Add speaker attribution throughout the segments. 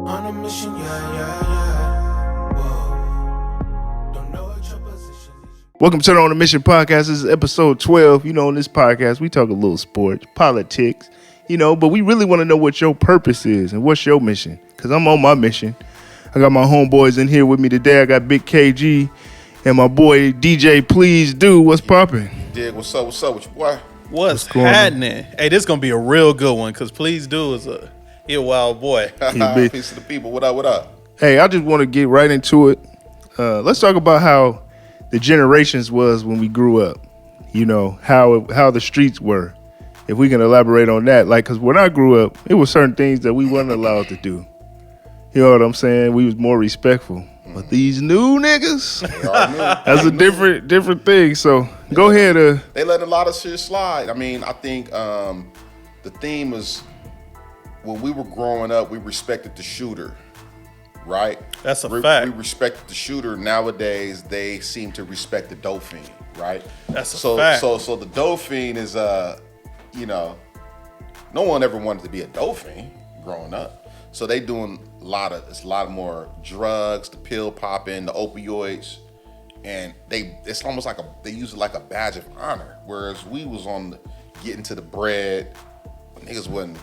Speaker 1: On a mission, yeah. Whoa. Don't know what your position is.
Speaker 2: Welcome to the On a Mission podcast. This is episode 12. You know, in this podcast, we talk a little sports, politics, but we really want to know what your purpose is and what's your mission. Because I'm on my mission. I got my homeboys in here with me today. I got Big KG and my boy DJ Please Do. What's popping?
Speaker 3: Dig, what's up with your boy?
Speaker 4: What's
Speaker 2: going on?
Speaker 4: happening? Hey, this gonna be a real good one because Please Do is he a wild boy.
Speaker 2: big.
Speaker 3: Peace to the people. What up?
Speaker 2: Hey, I just want to get right into it. Let's talk about how the generations was when we grew up. How the streets were. If we can elaborate on that. Because when I grew up, it was certain things that we weren't allowed to do. You know what I'm saying? We was more respectful. But these new niggas, that's a different thing. So go ahead.
Speaker 3: They let a lot of shit slide. I mean, I think the theme is when we were growing up, we respected the shooter, right?
Speaker 4: That's a fact.
Speaker 3: We respected the shooter. Nowadays, they seem to respect the Dauphin, right?
Speaker 4: That's a fact.
Speaker 3: So the Dauphin is, no one ever wanted to be a Dauphin growing up. So they doing a lot more drugs, the pill popping, the opioids, and it's almost like they use it like a badge of honor. Whereas we was on getting to the bread, niggas wasn't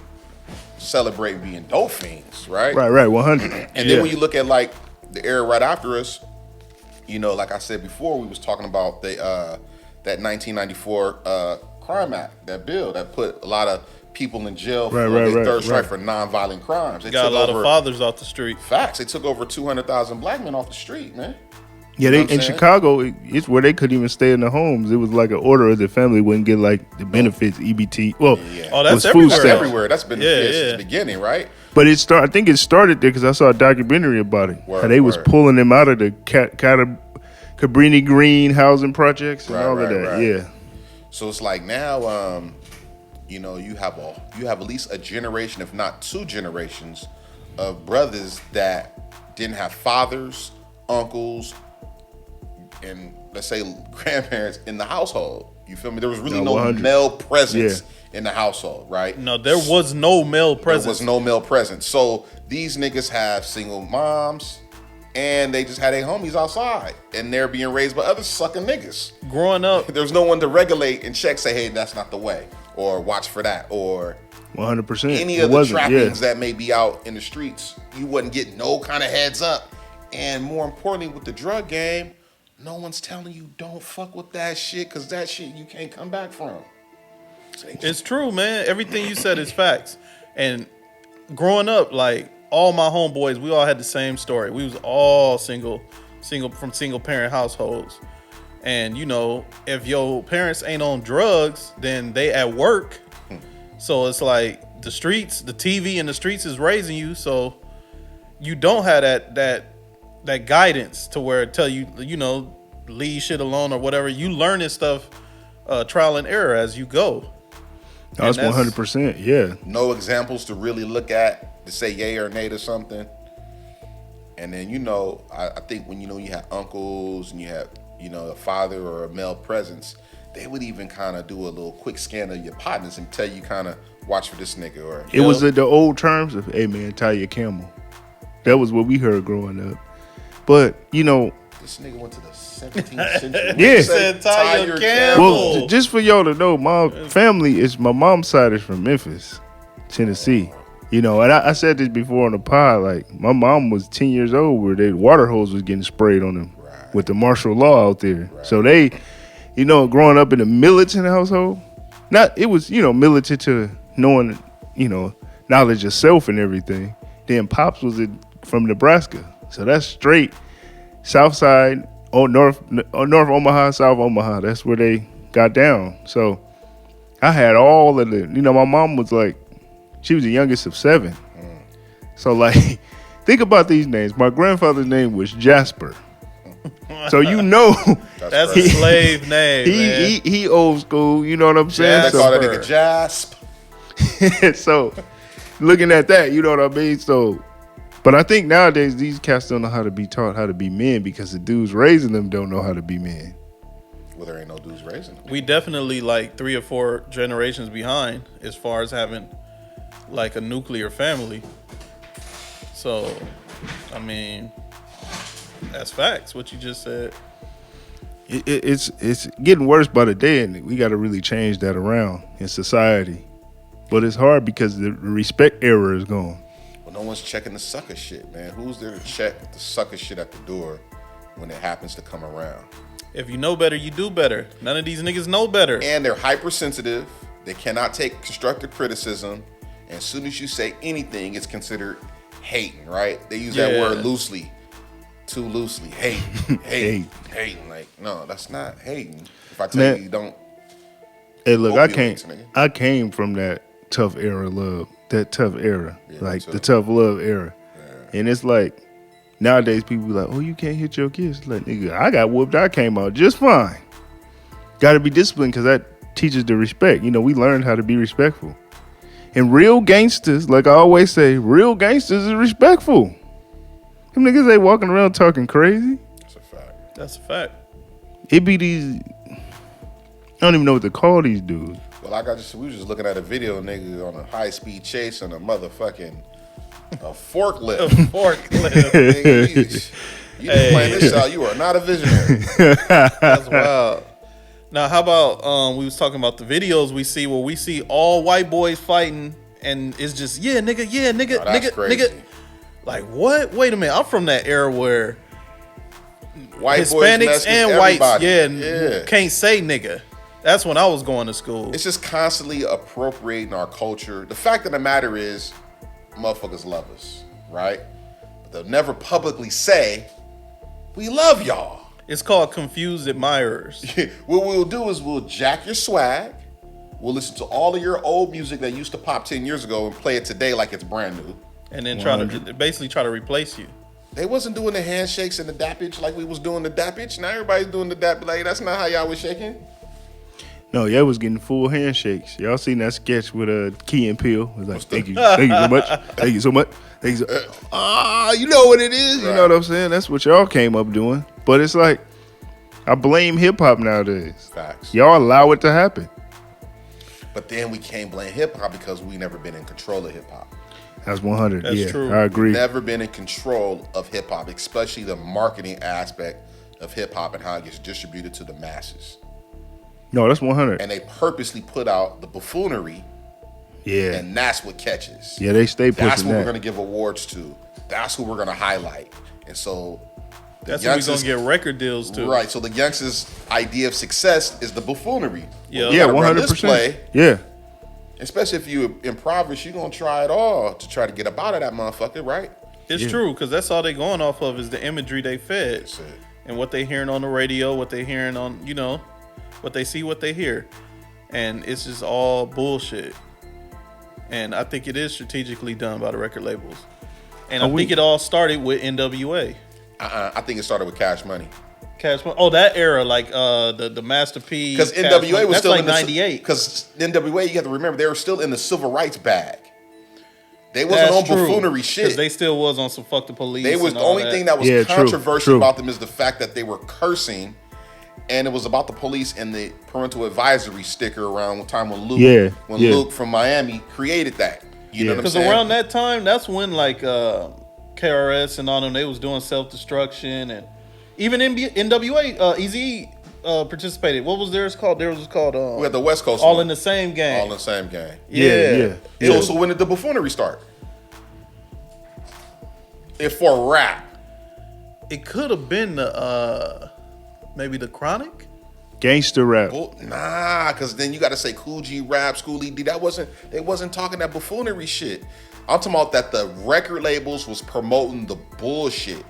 Speaker 3: celebrating being Dauphins, right?
Speaker 2: Right, 100.
Speaker 3: And then when you look at like the era right after us, like I said before, we was talking about that 1994 Crime Act, that bill that put a lot of people in jail for their third strike for nonviolent crimes. They
Speaker 4: got a lot of fathers off the street.
Speaker 3: Facts. They took over 200,000 black men off the street, man.
Speaker 2: Yeah, in Chicago, it's where they couldn't even stay in their homes. It was like an order of the family wouldn't get like the benefits, EBT. Well,
Speaker 4: that's
Speaker 2: food stamps.
Speaker 3: Everywhere. That's been since the beginning, right?
Speaker 2: But I think it started there because I saw a documentary about it. How they was pulling them out of the Cabrini Green housing projects and all of that.
Speaker 3: Right.
Speaker 2: Yeah.
Speaker 3: So it's like now, you have at least a generation, if not two generations, of brothers that didn't have fathers, uncles, and let's say grandparents in the household. You feel me? There was really no male presence in the household, right?
Speaker 4: No, there was no male presence.
Speaker 3: There was no male presence. So these niggas have single moms, and they just had their homies outside, and they're being raised by other sucking niggas.
Speaker 4: Growing up,
Speaker 3: there's no one to regulate and check, say, hey, that's not the way, or watch for that, or
Speaker 2: 100%.
Speaker 3: Any of the trappings that may be out in the streets. You wouldn't get no kind of heads up. And more importantly, with the drug game, no one's telling you don't fuck with that shit, because that shit you can't come back from.
Speaker 4: It's true, man. Everything you said is facts. And growing up, like all my homeboys, we all had the same story. We was all single from single parent households. And if your parents ain't on drugs, then they at work. So it's like the streets, the TV and the streets is raising you. So you don't have that guidance to where it tell you, leave shit alone or whatever. You learn this stuff, trial and error as you go.
Speaker 2: That's 100%. Yeah.
Speaker 3: No examples to really look at to say yay or nay to something. And then, I think when, you have uncles and you have, a father or a male presence, they would even kind of do a little quick scan of your partners and tell you kind of watch for this nigga. Or
Speaker 2: it was the old terms of, hey man, tie your camel. That was what we heard growing up. But,
Speaker 3: this nigga went to the 17th century.
Speaker 2: Yeah.
Speaker 4: Said tie your camel.
Speaker 2: Well, just for y'all to know, my family my mom's side is from Memphis, Tennessee. And I said this before on the pod, like my mom was 10 years old where the water hose was getting sprayed on them with the martial law out there. Right. So they, growing up in a militant household, it was, militant to knowing, knowledge of self and everything. Then Pops was from Nebraska. So that's straight South Side, North Omaha, South Omaha. That's where they got down. So I had all of the, my mom was like, she was the youngest of 7. So like, think about these names. My grandfather's name was Jasper. So
Speaker 4: that's a slave name.
Speaker 2: He old school. You know what I'm saying?
Speaker 3: They call that nigga Jasp.
Speaker 2: So looking at that, you know what I mean? So, but I think nowadays these cats don't know how to be taught how to be men because the dudes raising them don't know how to be men.
Speaker 3: Well, there ain't no dudes raising them.
Speaker 4: We definitely like 3 or 4 generations behind as far as having like a nuclear family. So, I mean, that's facts. What you just said.
Speaker 2: It's getting worse by the day, and we got to really change that around in society. But it's hard because the respect era is gone.
Speaker 3: Well, no one's checking the sucker shit, man. Who's there to check the sucker shit at the door when it happens to come around?
Speaker 4: If you know better, you do better. None of these niggas know better.
Speaker 3: And they're hypersensitive. They cannot take constructive criticism. And as soon as you say anything, it's considered hating, right? They use that word loosely. Too loosely. Hating. Like, no, that's not hating. If I tell you don't.
Speaker 2: Hey, look,
Speaker 3: Opioids, nigga.
Speaker 2: I came from that tough era love. That tough era.
Speaker 3: Yeah,
Speaker 2: like
Speaker 3: me too.
Speaker 2: the tough love era.
Speaker 3: Yeah.
Speaker 2: And it's like, nowadays people be like, oh, you can't hit your kids. It's like, nigga, I got whooped. I came out just fine. Got to be disciplined because that teaches the respect. You know, we learned how to be respectful. And real gangsters, like I always say, real gangsters is respectful. Them niggas ain't walking around talking crazy.
Speaker 3: That's a fact.
Speaker 4: That's a fact.
Speaker 2: It be these, I don't even know what to call these dudes.
Speaker 3: Well, like we was just looking at a video, nigga, on a high-speed chase on a motherfucking forklift.
Speaker 4: Forklift.
Speaker 3: Nigga, you just playing this out. You are not a visionary.
Speaker 4: That's wild. Now, how about we was talking about the videos we see where we see all white boys fighting, and it's just yeah, nigga,
Speaker 3: Oh, that's crazy.
Speaker 4: nigga. Like what? Wait a minute. I'm from that era where
Speaker 3: White boys
Speaker 4: Hispanics
Speaker 3: mess with
Speaker 4: and whites,
Speaker 3: everybody.
Speaker 4: can't say nigga. That's when I was going to school.
Speaker 3: It's just constantly appropriating our culture. The fact of the matter is, motherfuckers love us, right? But they'll never publicly say, we love y'all.
Speaker 4: It's called confused admirers.
Speaker 3: What we'll do is we'll jack your swag. We'll listen to all of your old music that used to pop 10 years ago and play it today like it's brand new.
Speaker 4: And then try to replace you.
Speaker 3: They wasn't doing the handshakes and the dappage like we was doing the dappage. Now everybody's doing the dappage. Like, that's not how y'all was shaking.
Speaker 2: No, y'all was getting full handshakes. Y'all seen that sketch with Key and Peele? It was like, thank you so much. Thank you so much. Thank you so you know what it is. You
Speaker 3: Right.
Speaker 2: know what I'm saying? That's what y'all came up doing. But it's like, I blame hip hop nowadays.
Speaker 3: Facts.
Speaker 2: Y'all allow it to happen.
Speaker 3: But then we can't blame hip hop because we never been in control of hip hop.
Speaker 2: That's 100.
Speaker 4: That's
Speaker 2: yeah,
Speaker 4: true.
Speaker 2: I agree.
Speaker 3: Never been in control of hip hop, especially the marketing aspect of hip hop and how it gets distributed to the masses.
Speaker 2: No, that's 100.
Speaker 3: And they purposely put out the buffoonery,
Speaker 2: Yeah.
Speaker 3: and that's what catches.
Speaker 2: Yeah, they stay pushing
Speaker 3: That's what we're
Speaker 2: that.
Speaker 3: going to give awards to. That's who we're going to highlight. And so the
Speaker 4: That's when we
Speaker 3: youngsters-
Speaker 4: gonna get record deals too.
Speaker 3: Right. So the youngsters' idea of success is the buffoonery.
Speaker 4: Yeah.
Speaker 3: We
Speaker 2: Yeah,
Speaker 3: gotta run this
Speaker 2: 100%.
Speaker 3: play,
Speaker 2: Yeah.
Speaker 3: especially if you impoverish, you're going to try it all to try to get up out of that motherfucker, right?
Speaker 4: It's true, because that's all they going off of is the imagery they fed.
Speaker 3: That's it.
Speaker 4: And what they hearing on the radio, what they hearing on, what they see, what they hear. And it's just all bullshit. And I think it is strategically done by the record labels. And I think it all started with NWA.
Speaker 3: I think it started with Cash Money.
Speaker 4: Cash Money. Oh, that era, like the Master P.
Speaker 3: Because
Speaker 4: Cash
Speaker 3: NWA
Speaker 4: Money.
Speaker 3: was
Speaker 4: That's
Speaker 3: still
Speaker 4: like
Speaker 3: in the
Speaker 4: 98.
Speaker 3: Because NWA, you have to remember, they were still in the civil rights bag. They wasn't on buffoonery shit.
Speaker 4: Because they still was on some fuck the police.
Speaker 3: They was
Speaker 4: and
Speaker 3: the
Speaker 4: all
Speaker 3: only
Speaker 4: that.
Speaker 3: thing that was
Speaker 2: Yeah, true,
Speaker 3: controversial
Speaker 2: true.
Speaker 3: about them is the fact that they were cursing, and it was about the police and the parental advisory sticker around the time when Luke,
Speaker 2: Yeah.
Speaker 3: Luke from Miami created that. You know what I'm
Speaker 4: Because
Speaker 3: saying?
Speaker 4: around that time, that's when like KRS and all them, they was doing self destruction, and even NWA, Eazy participated. What was theirs called? Theirs was called
Speaker 3: we had the West Coast
Speaker 4: All
Speaker 3: one.
Speaker 4: in the Same Game.
Speaker 3: All in the same game.
Speaker 2: Yeah.
Speaker 3: So when did the buffoonery start? If for rap,
Speaker 4: It could have been the maybe the Chronic.
Speaker 2: Gangster rap.
Speaker 3: well, nah, because then you got to say Cool G rap, School ED. They wasn't talking that buffoonery shit. I'm talking about that the record labels was promoting the bullshit.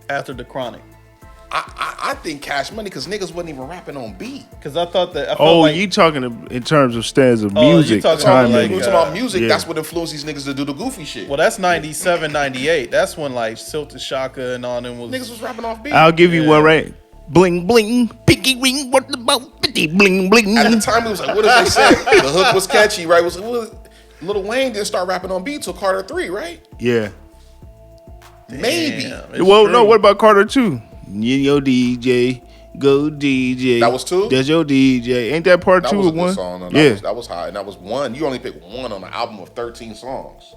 Speaker 4: After the Chronic.
Speaker 3: I think Cash Money because niggas wasn't even rapping on beat.
Speaker 4: Because I thought that. I felt
Speaker 2: Oh,
Speaker 4: like,
Speaker 2: you talking in terms of stands of
Speaker 4: Oh, you
Speaker 2: music.
Speaker 4: talking
Speaker 2: time
Speaker 4: about
Speaker 3: Like,
Speaker 4: like,
Speaker 3: we
Speaker 2: limit.
Speaker 3: talking about music.
Speaker 2: yeah.
Speaker 3: That's what influenced these niggas to do the goofy shit.
Speaker 4: well, that's 97, 98. That's when like Silta Shaka and all them was.
Speaker 3: Niggas was rapping off beat.
Speaker 2: I'll give you one right. Bling bling, pinky ring. What about 50 bling bling?
Speaker 3: At the time, it was like, what did they say? The hook was catchy, right? Lil Wayne didn't start rapping on beat till Carter 3, right?
Speaker 2: Yeah.
Speaker 3: Maybe.
Speaker 4: Damn, it's
Speaker 2: Well,
Speaker 4: true.
Speaker 2: no. What about Carter 2? Yo DJ, go DJ.
Speaker 3: That was 2?
Speaker 2: That's your DJ. Ain't that part
Speaker 3: That
Speaker 2: 2
Speaker 3: was a
Speaker 2: of
Speaker 3: good
Speaker 2: 1?
Speaker 3: song. No,
Speaker 2: Yeah.
Speaker 3: that was high, and that was 1. You only picked 1 on an album of 13 songs.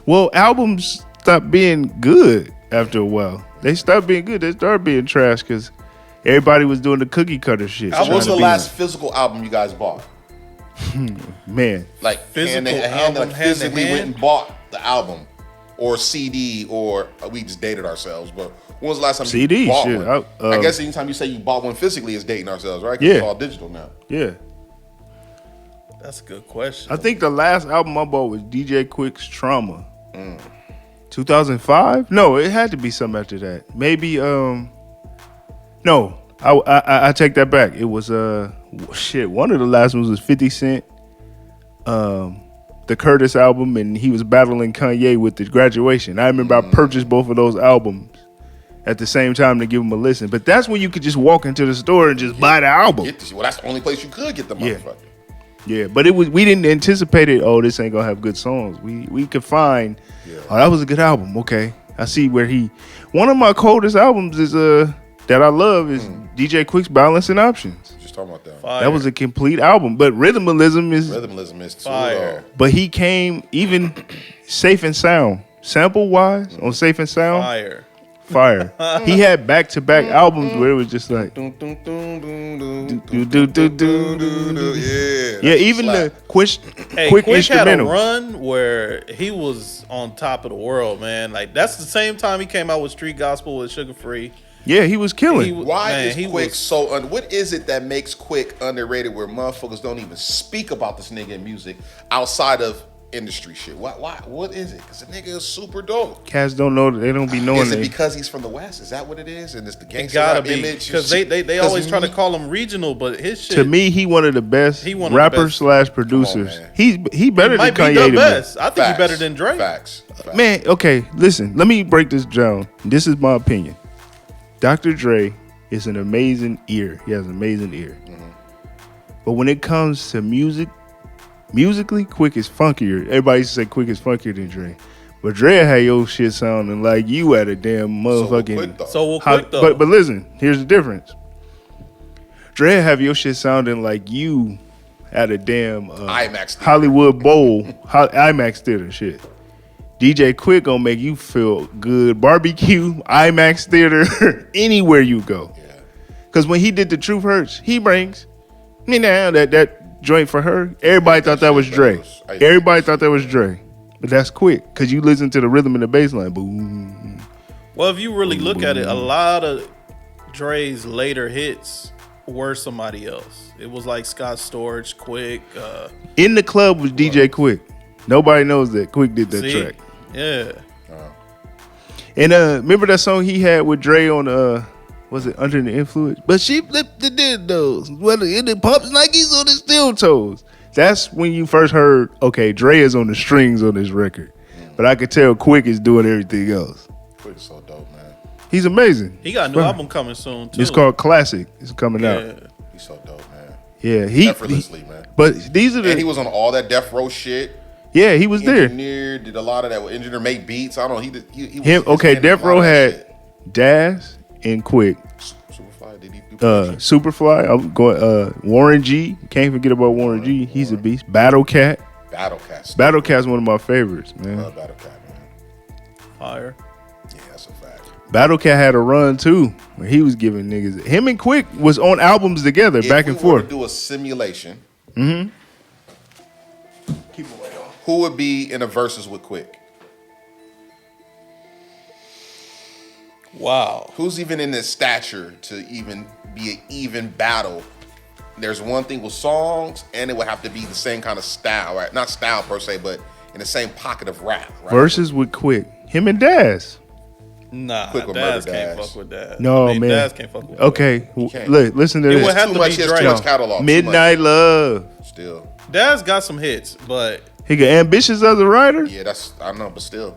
Speaker 2: Well, albums stopped being good after a while. They stopped being good. They started being trash because everybody was doing the cookie cutter shit.
Speaker 3: What was
Speaker 2: trying
Speaker 3: the
Speaker 2: to be-
Speaker 3: last physical album you guys bought?
Speaker 2: man?
Speaker 3: Like
Speaker 4: Physical
Speaker 3: hand,
Speaker 4: album,
Speaker 3: like
Speaker 4: hand to
Speaker 3: physically
Speaker 4: hand?
Speaker 3: went and bought the album or CD or we just dated ourselves. But when was the last time
Speaker 2: CD,
Speaker 3: you bought
Speaker 2: shit.
Speaker 3: one? I
Speaker 2: I
Speaker 3: guess anytime you say you bought one physically is dating ourselves, right? 'Cause
Speaker 2: Yeah.
Speaker 3: it's all digital now.
Speaker 2: Yeah,
Speaker 4: That's a good question.
Speaker 2: I think the last album I bought was DJ Quick's Trauma. 2005? No, it had to be something after that. Maybe no. I take that back. It was shit. One of the last ones was 50 Cent, the Curtis album, and he was battling Kanye with the Graduation. I remember I purchased both of those albums at the same time to give them a listen. But that's when you could just walk into the store and just buy the album.
Speaker 3: Get this. Well, that's the only place you could get the
Speaker 2: Yeah.
Speaker 3: motherfucker.
Speaker 2: Yeah, but it was we didn't anticipate it. Oh, this ain't gonna have good songs. We could find. Oh, that was a good album. Okay, I see where he. One of my coldest albums is that I love is DJ Quick's Balance and Options.
Speaker 3: Just talking about that.
Speaker 4: Fire.
Speaker 2: That was a complete album. But Rhythmalism is.
Speaker 3: Rhythmalism is too
Speaker 4: Fire.
Speaker 2: But he came even Safe and Sound sample wise on Safe and Sound.
Speaker 4: Fire.
Speaker 2: Fire. He had back to back albums where it was just like.
Speaker 3: Dun, dun, dun, dun, dun,
Speaker 2: Do, do, do, do,
Speaker 3: dun. Yeah.
Speaker 2: Yeah, even the quick
Speaker 4: Hey,
Speaker 2: quick
Speaker 4: Quick had a
Speaker 2: instrumentals.
Speaker 4: run where he was on top of the world, man. Like that's the same time he came out with Street Gospel with Sugar Free.
Speaker 2: Yeah, he was killing.
Speaker 4: He-
Speaker 3: Why
Speaker 4: Man,
Speaker 3: is
Speaker 4: he
Speaker 3: Quick
Speaker 4: was-
Speaker 3: so what is it that makes Quick underrated where motherfuckers don't even speak about this nigga in music outside of industry shit? Why what is it? Because the nigga is super dope.
Speaker 2: Cats don't know. They don't be knowing
Speaker 3: Is it
Speaker 2: it.
Speaker 3: because he's from the West? Is that what it is? And it's the
Speaker 4: It
Speaker 3: gangster
Speaker 4: gotta
Speaker 3: rap
Speaker 4: be
Speaker 3: image?
Speaker 4: because they always try to call him regional, but his shit
Speaker 2: To me, he one of the best
Speaker 4: He one of the
Speaker 2: rappers
Speaker 4: best.
Speaker 2: slash producers.
Speaker 3: man.
Speaker 2: He better than
Speaker 4: might be
Speaker 2: Kanye
Speaker 4: the
Speaker 2: to me.
Speaker 4: best. I think he's better than Drake.
Speaker 3: Facts.
Speaker 2: Man, okay, listen. Let me break this down. This is my opinion. Dr. Dre is an amazing ear. He has an amazing ear. But when it comes to musically, Quick is funkier. Everybody used to say Quick is funkier than Dre. But Dre had your shit sounding like you at a damn motherfucking.
Speaker 3: Quick, though.
Speaker 4: So we'll
Speaker 2: Ho-
Speaker 4: Quick though.
Speaker 2: but listen, here's the difference. Dre have your shit sounding like you at a damn
Speaker 3: IMAX theater.
Speaker 2: Hollywood Bowl, IMAX theater shit. DJ Quick gonna make you feel good. Barbecue, IMAX theater, anywhere you go.
Speaker 3: Yeah.
Speaker 2: Cause when he did The Truth Hurts, he brings me now that joint for her. Everybody thought that was Dre. Everybody thought that was Dre. But that's Quick, cause you listen to the rhythm and the bass line. Boom.
Speaker 4: Well, if you really look at it, a lot of Dre's later hits were somebody else. It was like Scott Storch, Quick.
Speaker 2: In the club was DJ Quick. Nobody knows that Quick did that
Speaker 4: See?
Speaker 2: track.
Speaker 4: Yeah.
Speaker 2: And remember that song he had with Dre on was it Under the Influence? But she flipped the dildos. Well, it pops like he's on his steel toes. That's when you first heard, okay, Dre is on the strings on this record. But I could tell Quick is doing everything else.
Speaker 3: Quick is so dope, man.
Speaker 2: He's amazing.
Speaker 4: He got a new album coming soon too.
Speaker 2: It's called Classic. It's coming
Speaker 4: Yeah.
Speaker 2: out.
Speaker 3: He's so dope, man.
Speaker 2: Yeah, he
Speaker 3: Effortlessly, man.
Speaker 2: But these are
Speaker 3: And he
Speaker 2: the
Speaker 3: was on all that Death Row shit.
Speaker 2: yeah, he was there.
Speaker 3: Engineer did a lot of that. Engineer make beats. I don't know. He was
Speaker 2: Him
Speaker 3: his
Speaker 2: okay,
Speaker 3: hand in a
Speaker 2: Death
Speaker 3: lot
Speaker 2: Row
Speaker 3: of that
Speaker 2: had Daz and Quick.
Speaker 3: shit. Superfly. Did he do
Speaker 2: Superfly. I'm going. Warren G. Can't forget about Warren G. He's a beast. Battle Cat.
Speaker 3: Battle Cat?
Speaker 2: Battle Cat's one of my favorites, man.
Speaker 3: Love Battle Cat, man.
Speaker 4: Fire.
Speaker 3: Yeah, that's a fact.
Speaker 2: Battle Cat had a run too, where he was giving niggas. Him and Quick was on albums together, back and
Speaker 3: If we were to
Speaker 2: forth.
Speaker 3: do a simulation. Who would be in a versus with Quick?
Speaker 4: Wow.
Speaker 3: Who's even in the stature to even be an even battle? There's one thing with songs, and it would have to be the same kind of style, right? Not style per se, but in the same pocket of rap, right?
Speaker 2: Versus with Quick. Him and Daz.
Speaker 4: Nah,
Speaker 3: Quick with
Speaker 4: Daz
Speaker 3: Murder
Speaker 4: can't
Speaker 3: Daz.
Speaker 4: fuck with that.
Speaker 2: No, man.
Speaker 4: Daz can't fuck with
Speaker 2: Okay,
Speaker 3: can't.
Speaker 2: look, listen to
Speaker 4: It
Speaker 2: this.
Speaker 4: would have
Speaker 3: Too
Speaker 4: to
Speaker 3: much,
Speaker 4: be
Speaker 3: he has too
Speaker 4: Dre.
Speaker 3: much catalog. too much.
Speaker 2: Midnight Love.
Speaker 3: Still.
Speaker 4: that. Daz got some hits, but
Speaker 2: He got ambitious as a writer.
Speaker 3: Yeah, that's, I know, but still.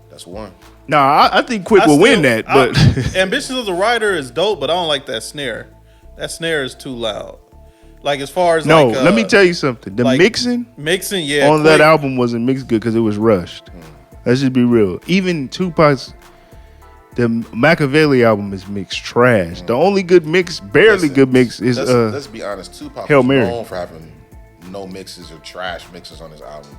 Speaker 3: That's one.
Speaker 2: Nah, I think Quick
Speaker 4: I
Speaker 2: will win
Speaker 4: still-
Speaker 2: that. But
Speaker 4: Ambitious as a writer is dope, but I don't like that snare. That snare is too loud. Like as far as
Speaker 2: no,
Speaker 4: like,
Speaker 2: let me tell you something. The
Speaker 4: like,
Speaker 2: mixing
Speaker 4: mixing, yeah,
Speaker 2: on that
Speaker 4: Quick-
Speaker 2: album wasn't mixed good because it was rushed. Let's just be real. Even Tupac's the Machiavelli album is mixed trash. The only good mix, barely
Speaker 3: Listen,
Speaker 2: good mix, is
Speaker 3: let's be honest. Tupac
Speaker 2: Hail
Speaker 3: was
Speaker 2: Mary.
Speaker 3: known for having no mixes or trash mixes on his album.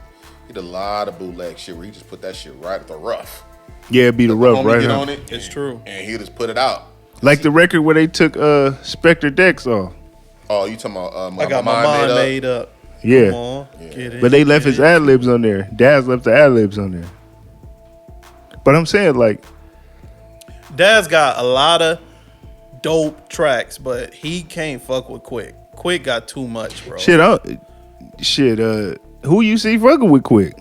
Speaker 3: He did a lot of bootleg shit where he just put that shit right at the rough.
Speaker 2: Yeah, it'd be the rough,
Speaker 3: Homie
Speaker 2: right?
Speaker 3: get
Speaker 2: Huh?
Speaker 3: on it.
Speaker 4: It's true.
Speaker 3: And he just put it out.
Speaker 2: Like the record where they took Spectre Dex off.
Speaker 3: Oh, you talking about
Speaker 4: I got my mind made up.
Speaker 2: Yeah.
Speaker 4: Come on, get it,
Speaker 2: But they left
Speaker 4: get
Speaker 2: his
Speaker 4: it.
Speaker 2: ad libs on there. Daz left the ad libs on there. But I'm saying, like,
Speaker 4: Daz got a lot of dope tracks, but he can't fuck with Quick. Quick got too much, bro.
Speaker 2: who you see fucking with Quick?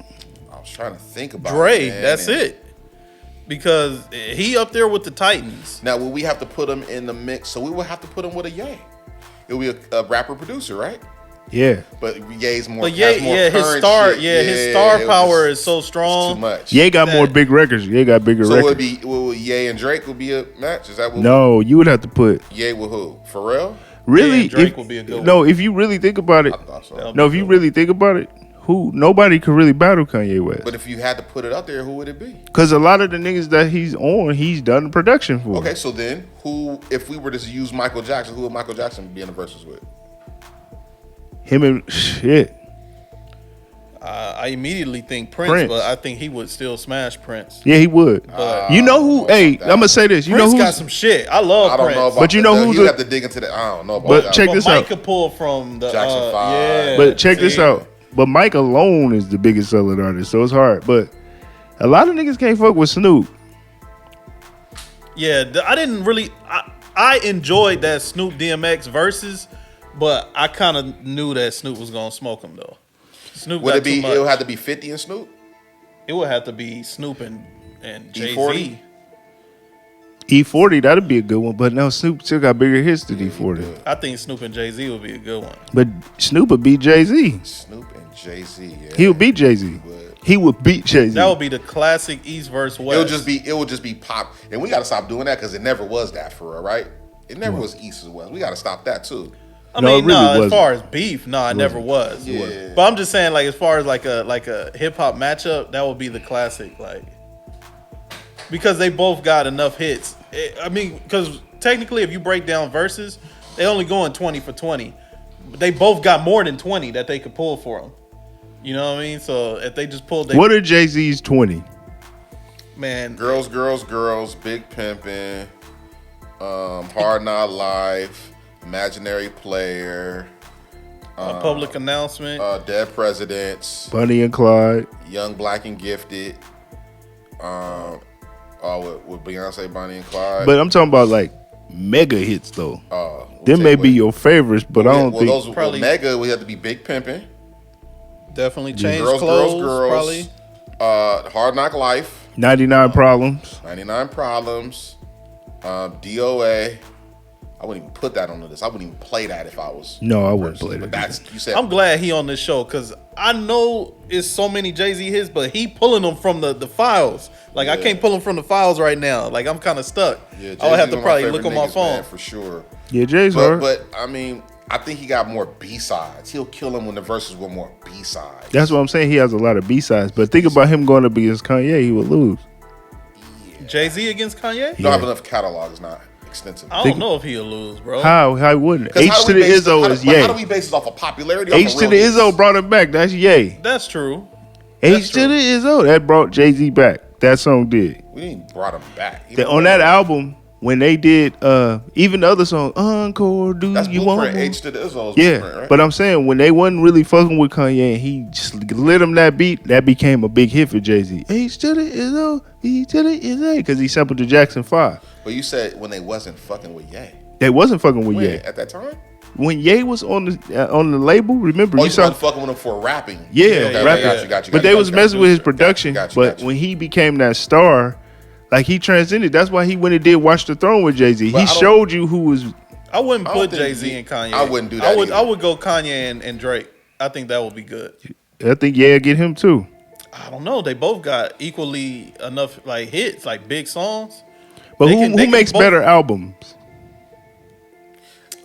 Speaker 3: I was trying to think about
Speaker 4: Dre,
Speaker 3: it, man,
Speaker 4: that's
Speaker 3: and-
Speaker 4: it. Because he up there with the Titans.
Speaker 3: Now, will we have to put him in the mix? So we will have to put him with a Ye. It'll be a rapper producer, right?
Speaker 2: Yeah.
Speaker 3: But Ye's more.
Speaker 4: But
Speaker 3: has more
Speaker 4: his
Speaker 3: current
Speaker 4: star,
Speaker 3: shit.
Speaker 4: his star
Speaker 3: it
Speaker 4: power
Speaker 3: was
Speaker 4: is so
Speaker 3: too
Speaker 4: strong.
Speaker 3: much.
Speaker 2: Ye got more
Speaker 4: That-
Speaker 2: big records. Ye got bigger
Speaker 3: So
Speaker 2: records.
Speaker 3: will Ye and Drake will be a match? Is that what?
Speaker 2: No, you would have to put
Speaker 3: Ye with who? Pharrell?
Speaker 2: really.
Speaker 4: and Drake
Speaker 2: if-
Speaker 4: will be a good
Speaker 2: no, if you really think about it,
Speaker 3: I thought so.
Speaker 2: no, if you really think about it, nobody could really battle Kanye West.
Speaker 3: But if you had to put it out there, who would it be?
Speaker 2: Because a lot of the niggas that he's on, he's done the production for.
Speaker 3: Okay, so then who? If we were to use Michael Jackson, who would Michael Jackson be in the verses with?
Speaker 2: Him and shit.
Speaker 4: I immediately think Prince,
Speaker 2: Prince.
Speaker 4: but I think he would still smash Prince.
Speaker 2: Yeah, he would.
Speaker 4: But
Speaker 2: You know who?
Speaker 3: about
Speaker 2: Hey,
Speaker 3: that.
Speaker 2: I'm gonna say this. You
Speaker 4: Prince
Speaker 2: know
Speaker 4: got
Speaker 2: who's?
Speaker 4: some shit. I love
Speaker 3: I don't
Speaker 4: Prince.
Speaker 3: know about.
Speaker 2: But you know
Speaker 3: that.
Speaker 2: who's
Speaker 3: You
Speaker 2: a-
Speaker 3: have to dig into that. I don't know about
Speaker 2: But
Speaker 3: that.
Speaker 2: check
Speaker 4: But
Speaker 2: this
Speaker 4: Mike
Speaker 2: out.
Speaker 4: could pull from the
Speaker 3: Jackson 5.
Speaker 4: Yeah,
Speaker 2: But check this
Speaker 4: see?
Speaker 2: out. But Mike alone is the biggest selling artist, so it's hard. But a lot of niggas can't fuck with Snoop.
Speaker 4: Yeah, I didn't really. I enjoyed that Snoop DMX versus, but I kind of knew that Snoop was gonna smoke him though. Snoop
Speaker 3: Would
Speaker 4: got
Speaker 3: it be?
Speaker 4: too much.
Speaker 3: It would have to be 50 and Snoop.
Speaker 4: It would have to be Snoop and Jay
Speaker 3: E40?
Speaker 4: Z.
Speaker 2: E40, that'd be a good one. But no, Snoop still got bigger hits than E40.
Speaker 4: I think Snoop and Jay Z would be a good one.
Speaker 2: But Snoop would beat Jay Z.
Speaker 3: Snoop and Jay Z. Yeah.
Speaker 2: He would beat Jay Z.
Speaker 3: would.
Speaker 2: He would beat Jay Z.
Speaker 4: That would be the classic East versus West.
Speaker 3: It would just be pop, and we got to stop doing that because it never was that for real, right? It never was East and West. We got to stop that too.
Speaker 4: I
Speaker 2: No,
Speaker 4: mean,
Speaker 2: it really
Speaker 4: no, as
Speaker 2: wasn't.
Speaker 4: far as beef, no, it never was.
Speaker 3: Yeah.
Speaker 4: But I'm just saying, like, as far as like a hip hop matchup, that would be the classic, like, because they both got enough hits. I mean, because technically, if you break down verses, they only going 20 for 20. But they both got more than 20 that they could pull for them. You know what I mean? So if they just pulled,
Speaker 2: What are Jay Z's 20?
Speaker 4: man,
Speaker 3: Girls, girls, girls, Big Pimpin', Hard Not Life, Imaginary Player,
Speaker 4: a public announcement.
Speaker 3: Dead Presidents,
Speaker 2: Bunny and Clyde.
Speaker 3: Young, Black, and Gifted. With Beyonce, Bonnie, and Clyde.
Speaker 2: But I'm talking about like mega hits though.
Speaker 3: We'll
Speaker 2: Them
Speaker 3: take
Speaker 2: may be
Speaker 3: what-
Speaker 2: your favorites, but I don't think.
Speaker 3: those
Speaker 4: Probably-
Speaker 3: mega. We have to be Big Pimpin',
Speaker 4: Definitely change
Speaker 3: Girls,
Speaker 4: clothes.
Speaker 3: girls,
Speaker 4: Probably.
Speaker 3: Hard Knock Life,
Speaker 2: 99 Problems.
Speaker 3: 99 Problems, DOA. I wouldn't even put that on the list. I wouldn't even play that if I was.
Speaker 2: No, I wouldn't
Speaker 3: personally,
Speaker 2: play
Speaker 3: But
Speaker 2: that
Speaker 3: that's you said.
Speaker 4: I'm glad he on this show because I know it's so many Jay-Z hits, but he pulling them from the files. Like I
Speaker 3: Yeah.
Speaker 4: can't pull them from the files right now. Like I'm kind of stuck.
Speaker 3: Yeah,
Speaker 4: I would have
Speaker 3: Jay-Z's
Speaker 4: to
Speaker 3: one of
Speaker 4: probably
Speaker 3: my
Speaker 4: look on
Speaker 3: favorite
Speaker 4: my
Speaker 3: niggas,
Speaker 4: phone.
Speaker 3: man, for sure.
Speaker 2: Yeah, Jay's
Speaker 3: But,
Speaker 2: hard.
Speaker 3: but I mean, I think he got more B sides. He'll kill him when the verses were more B sides.
Speaker 2: That's what I'm saying. He has a lot of B-sides. But think about him going up against Kanye, he would lose.
Speaker 4: Jay-Z against Kanye?
Speaker 3: You don't have enough catalog. It's not extensive.
Speaker 4: I don't know if he'll lose, bro.
Speaker 2: How wouldn't?
Speaker 3: 'Cause
Speaker 2: H
Speaker 3: how do
Speaker 2: to
Speaker 3: we
Speaker 2: the
Speaker 3: base-
Speaker 2: Izzo
Speaker 3: how do-
Speaker 2: is
Speaker 3: but How do
Speaker 2: Ye.
Speaker 3: we base this off of popularity?
Speaker 2: H to the Izzo brought him back. That's Ye.
Speaker 4: That's true.
Speaker 2: H to the Izzo. That brought Jay-Z back. That song did.
Speaker 3: We didn't brought him back.
Speaker 2: On that album, when they did even the other song, Encore, Do
Speaker 3: That's
Speaker 2: You Want
Speaker 3: Blueprint.
Speaker 2: More?
Speaker 3: H to the Izzo's
Speaker 2: Yeah,
Speaker 3: Blueprint, right?
Speaker 2: but I'm saying when they wasn't really fucking with Kanye and he just lit him that beat, that became a big hit for Jay-Z. H to the Izzo, E to the Izzo, because he sampled the Jackson 5.
Speaker 3: But you said when they wasn't fucking with Ye.
Speaker 2: They wasn't fucking with
Speaker 3: When?
Speaker 2: Ye.
Speaker 3: At that time?
Speaker 2: When Ye was on the label, remember
Speaker 3: Oh,
Speaker 2: you
Speaker 3: you
Speaker 2: saw
Speaker 3: wasn't fucking with him for rapping.
Speaker 2: Yeah,
Speaker 3: Okay,
Speaker 2: rapping.
Speaker 3: got you.
Speaker 2: But they was messing with his production.
Speaker 3: Got you.
Speaker 2: But when he became that star, like he transcended. That's why he went and did Watch the Throne with Jay-Z.
Speaker 3: But
Speaker 2: He
Speaker 3: I don't-
Speaker 2: showed you who was.
Speaker 4: I wouldn't
Speaker 3: I don't
Speaker 4: put
Speaker 3: think
Speaker 4: Jay-Z
Speaker 3: he-
Speaker 4: and Kanye.
Speaker 3: I wouldn't do that
Speaker 4: I would
Speaker 3: either.
Speaker 4: go Kanye and Drake. I think that would be good.
Speaker 2: I think Ye get him too.
Speaker 4: I don't know. They both got equally enough like hits, like big songs.
Speaker 2: But
Speaker 4: They
Speaker 2: who
Speaker 4: can- they
Speaker 2: who
Speaker 4: can
Speaker 2: makes
Speaker 4: both-
Speaker 2: better albums?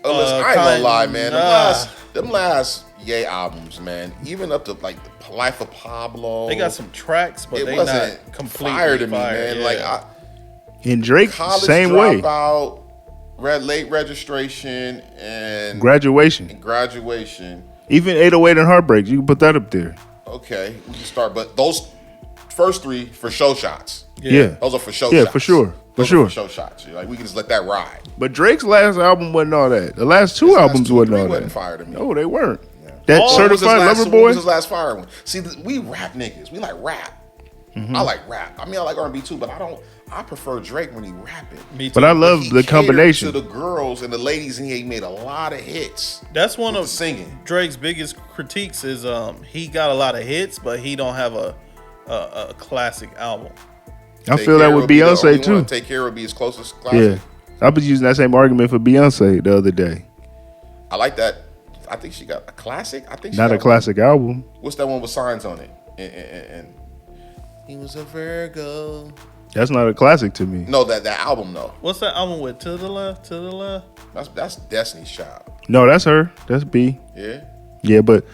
Speaker 3: Oh, listen, I ain't gonna lie, man.
Speaker 4: Nah.
Speaker 3: Them last Ye albums, man. Even up to like the Life of Pablo.
Speaker 4: They got some tracks, but
Speaker 3: It
Speaker 4: they
Speaker 3: wasn't
Speaker 4: not completely
Speaker 3: fire to me,
Speaker 4: fire.
Speaker 3: man.
Speaker 4: Yeah.
Speaker 3: Like
Speaker 2: And Drake,
Speaker 3: college
Speaker 2: same way.
Speaker 3: dropout, late registration, and
Speaker 2: Graduation.
Speaker 3: graduation.
Speaker 2: Even 808 and Heartbreaks, you can put that up there.
Speaker 3: Okay, we can start. But those first three for show shots.
Speaker 2: Yeah.
Speaker 3: Those are for show
Speaker 2: Yeah,
Speaker 3: shots.
Speaker 2: for sure. For
Speaker 3: Those are
Speaker 2: sure.
Speaker 3: for show shots. Like we can just let that ride.
Speaker 2: But Drake's last album wasn't all that. The last two
Speaker 3: His last
Speaker 2: albums
Speaker 3: 2 or
Speaker 2: wasn't
Speaker 3: 3
Speaker 2: all
Speaker 3: wasn't
Speaker 2: that.
Speaker 3: fire to me.
Speaker 2: No, they weren't. That
Speaker 4: Oh,
Speaker 3: What was his
Speaker 2: Certified
Speaker 3: last-
Speaker 2: Lover
Speaker 3: What
Speaker 2: Boy.
Speaker 3: was his last fire one? See, we rap niggas. We like rap.
Speaker 2: Mm-hmm.
Speaker 3: I like rap. I mean, I like R&B too, but I prefer Drake when he rapping.
Speaker 4: Me too.
Speaker 2: But I love
Speaker 3: He
Speaker 2: the
Speaker 3: catered
Speaker 2: combination.
Speaker 3: to the girls and the ladies, and he made a lot of hits.
Speaker 4: That's one
Speaker 3: with
Speaker 4: of
Speaker 3: the singing.
Speaker 4: Drake's biggest critiques is he got a lot of hits, but he don't have a classic album.
Speaker 2: I
Speaker 3: Take
Speaker 2: feel that
Speaker 3: Care
Speaker 2: with
Speaker 3: would be the
Speaker 2: Beyonce
Speaker 3: only
Speaker 2: too.
Speaker 3: one. Take Care would be his closest classic.
Speaker 2: Yeah. I was using that same argument for Beyonce the other day.
Speaker 3: I like that. I think she got a classic. I think she
Speaker 2: Not
Speaker 3: got
Speaker 2: a classic album.
Speaker 3: What's that one with signs on it? And he was a Virgo.
Speaker 2: That's not a classic to me.
Speaker 3: No, that album though.
Speaker 4: What's that album with? To the left, to the left.
Speaker 3: That's Destiny's Child.
Speaker 2: No, that's her. That's B.
Speaker 3: Yeah.
Speaker 2: Yeah, but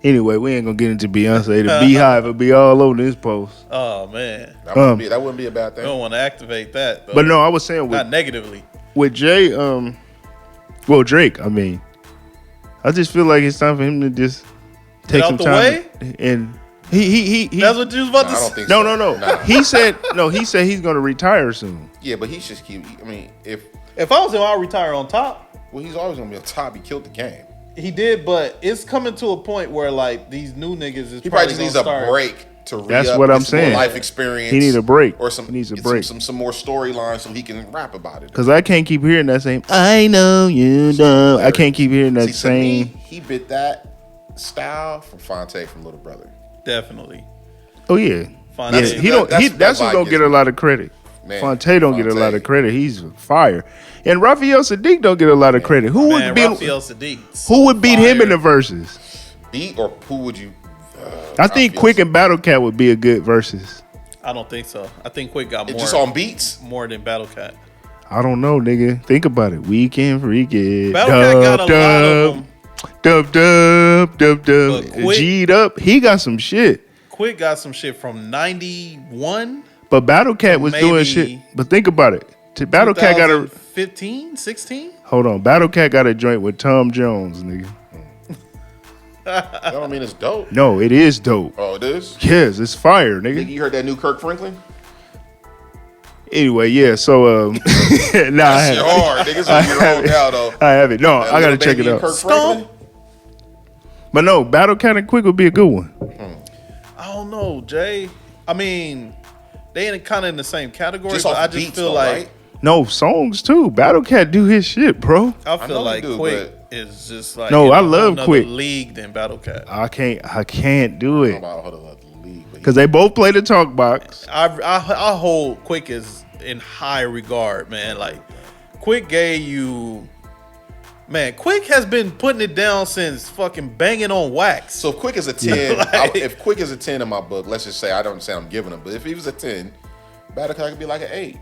Speaker 2: anyway, we ain't gonna get into Beyonce. The Beehive will be all over this post.
Speaker 4: Oh man,
Speaker 3: That wouldn't be a bad
Speaker 4: I
Speaker 3: thing.
Speaker 4: don't want to activate that. Though.
Speaker 2: But no, I was saying
Speaker 4: not
Speaker 2: with
Speaker 4: negatively.
Speaker 2: Jay, Drake. I mean, I just feel like it's time for him to just take
Speaker 4: out
Speaker 2: some
Speaker 4: the
Speaker 2: time
Speaker 4: way?
Speaker 2: and he.
Speaker 4: That's what you was about
Speaker 3: No,
Speaker 4: to
Speaker 3: I don't
Speaker 4: say.
Speaker 3: think
Speaker 2: No,
Speaker 3: so.
Speaker 2: no.
Speaker 3: Nah.
Speaker 2: He said he's gonna retire soon.
Speaker 3: Yeah, but he should keep. I mean,
Speaker 4: If I was him, I'd retire on top.
Speaker 3: he's always gonna be on top. He killed the game.
Speaker 4: He did, but it's coming to a point where like these new niggas is
Speaker 3: He probably just
Speaker 4: gonna
Speaker 3: needs a
Speaker 4: start.
Speaker 3: break to
Speaker 2: That's
Speaker 3: re-up,
Speaker 2: what I'm
Speaker 3: get some more
Speaker 2: saying.
Speaker 3: life experience.
Speaker 2: He need a break.
Speaker 3: or some.
Speaker 2: He needs a
Speaker 3: get
Speaker 2: break.
Speaker 3: Some more storyline so he can rap about it.
Speaker 2: Cause I can't keep hearing that same. I know you know. I can't keep hearing that
Speaker 3: See, to me,
Speaker 2: same.
Speaker 3: he bit that style from Fonte from Little Brother.
Speaker 4: Definitely.
Speaker 2: Oh yeah.
Speaker 4: Fonte.
Speaker 2: Yeah,
Speaker 4: That's-
Speaker 2: he don't.
Speaker 3: that's-
Speaker 2: That's who
Speaker 3: that
Speaker 2: don't
Speaker 3: vibe
Speaker 2: get a lot of credit.
Speaker 3: Man,
Speaker 2: Fonte don't get a lot
Speaker 3: Fonte.
Speaker 2: of credit. He's fire, and Raphael Sadiq don't get a lot of credit. Who
Speaker 4: Man,
Speaker 2: would beat?
Speaker 4: Raphael Sadiq.
Speaker 2: Who would beat him
Speaker 4: Fire.
Speaker 2: in the verses?
Speaker 3: Beat or who would you?
Speaker 2: I think
Speaker 3: Raphael
Speaker 2: Quick and Battle Cat would be a good verses.
Speaker 4: I don't think so. I think Quick got more.
Speaker 3: Just on beats.
Speaker 4: more than Battle Cat.
Speaker 2: I don't know, nigga. Think about it. Weekend Freaky.
Speaker 4: Battle Cat got a lot of them.
Speaker 2: Dub.
Speaker 4: But Quick-
Speaker 2: G'd up. He got some shit.
Speaker 4: Quick got some shit from 91.
Speaker 2: But Battle Cat was doing
Speaker 4: maybe
Speaker 2: shit. But think about it. Battle Cat got a
Speaker 4: 15, 16.
Speaker 2: hold on. Battle Cat got a joint with Tom Jones, nigga.
Speaker 3: That don't mean it's dope.
Speaker 2: No, it is dope.
Speaker 3: Oh, it is.
Speaker 2: Yes, it's fire,
Speaker 3: Think
Speaker 2: nigga.
Speaker 3: you heard that new Kirk Franklin?
Speaker 2: Anyway, yeah. So nah, I
Speaker 3: Shit
Speaker 2: haven't.
Speaker 3: hard. Niggas on your own now though.
Speaker 2: I haven't. No,
Speaker 3: That
Speaker 2: I gotta
Speaker 3: Lil
Speaker 2: check
Speaker 3: Baby
Speaker 2: it
Speaker 3: and
Speaker 2: out.
Speaker 3: Kirk Franklin?
Speaker 2: But no, Battle Cat and Quick would be a good one.
Speaker 4: I don't know, Jay. I mean, they ain't kind of in the same category,
Speaker 3: Just
Speaker 4: but
Speaker 3: off
Speaker 4: I just
Speaker 3: beats,
Speaker 4: feel
Speaker 3: though,
Speaker 4: like
Speaker 3: right?
Speaker 2: No songs too. Battle Cat do his shit, bro.
Speaker 4: I
Speaker 3: know
Speaker 4: feel
Speaker 3: they
Speaker 4: like
Speaker 3: do,
Speaker 4: Quick is just like
Speaker 2: No,
Speaker 4: in
Speaker 2: I
Speaker 4: a
Speaker 2: love
Speaker 4: whole nother
Speaker 2: Quick.
Speaker 4: league than Battle Cat.
Speaker 2: I can't do it
Speaker 3: Hold on, the league. But
Speaker 2: because they both play the talk box.
Speaker 4: I hold Quick as in high regard, man. Like Quick gave you, man. Quick has been putting it down since fucking banging on wax.
Speaker 3: So if Quick is a 10,
Speaker 4: Like-
Speaker 3: if Quick is a 10 in my book, let's just say I don't say I'm giving him, but if he was a 10, Battle Cat could be like an 8,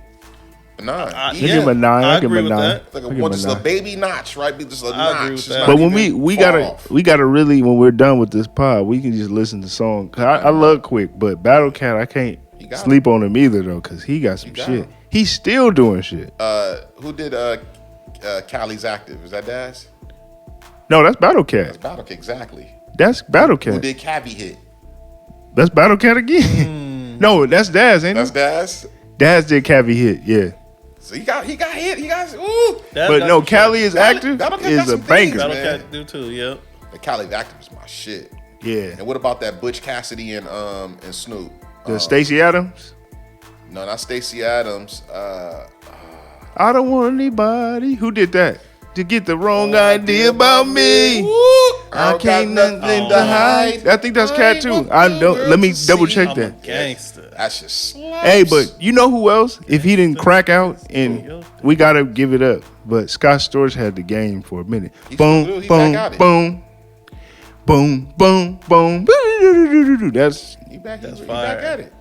Speaker 3: a 9.
Speaker 4: I-
Speaker 2: I give him a 9.
Speaker 4: I
Speaker 2: I give him
Speaker 4: agree
Speaker 2: a
Speaker 4: with
Speaker 2: 9.
Speaker 4: that.
Speaker 3: Like
Speaker 2: I
Speaker 3: a
Speaker 2: give him
Speaker 3: one,
Speaker 2: a
Speaker 3: just
Speaker 2: 9.
Speaker 3: a baby notch, right? Be just a
Speaker 4: I
Speaker 3: notch.
Speaker 4: agree with
Speaker 3: It's
Speaker 4: that.
Speaker 3: not
Speaker 2: But when
Speaker 3: even
Speaker 2: we
Speaker 3: far
Speaker 2: gotta
Speaker 3: off.
Speaker 2: we gotta really when we're done with this pod, we can just listen to songs. 'Cause I love Quick, but Battle Cat I can't
Speaker 3: You got
Speaker 2: sleep on him either though, cause he got some
Speaker 3: got
Speaker 2: shit.
Speaker 3: him.
Speaker 2: He's still doing shit.
Speaker 3: Who did Cali's Active? Is that Daz?
Speaker 2: No, that's Battle
Speaker 3: That's
Speaker 2: Cat.
Speaker 3: Battle Cat, exactly.
Speaker 2: That's Battle
Speaker 3: Who
Speaker 2: Cat.
Speaker 3: did Cavi Hit?
Speaker 2: That's Battle Cat again. No, that's Daz, ain't
Speaker 3: That's
Speaker 2: it?
Speaker 3: Daz.
Speaker 2: Daz did Cavi hit, yeah.
Speaker 3: So he got hit. He got ooh.
Speaker 4: That
Speaker 2: But
Speaker 4: got
Speaker 2: no,
Speaker 4: some
Speaker 2: Cali
Speaker 4: shit.
Speaker 2: is active
Speaker 3: Battle Cat
Speaker 2: is
Speaker 3: got
Speaker 2: a
Speaker 3: some
Speaker 2: banger.
Speaker 3: things,
Speaker 4: Battle
Speaker 3: man.
Speaker 4: Cat do too. Yep.
Speaker 3: The Cali Active is my shit.
Speaker 2: Yeah.
Speaker 3: And what about that Butch Cassidy and Snoop?
Speaker 2: The Stacey Adams.
Speaker 3: No, not Stacey Adams.
Speaker 2: I don't want anybody who did that to get the wrong idea about me. I can't nothing to hide. I think that's Cat too. I don't. Let me double check
Speaker 4: I'm a
Speaker 2: that.
Speaker 4: gangster.
Speaker 3: That's just slaps.
Speaker 2: Hey, but you know who else? If he didn't crack out, and we gotta give it up. But Scott Storch had the game for a minute.
Speaker 3: He
Speaker 2: Boom,
Speaker 3: still do. He
Speaker 2: boom,
Speaker 3: back at it.
Speaker 2: boom, boom, boom, boom. That's
Speaker 3: he back
Speaker 4: fire.
Speaker 3: at it.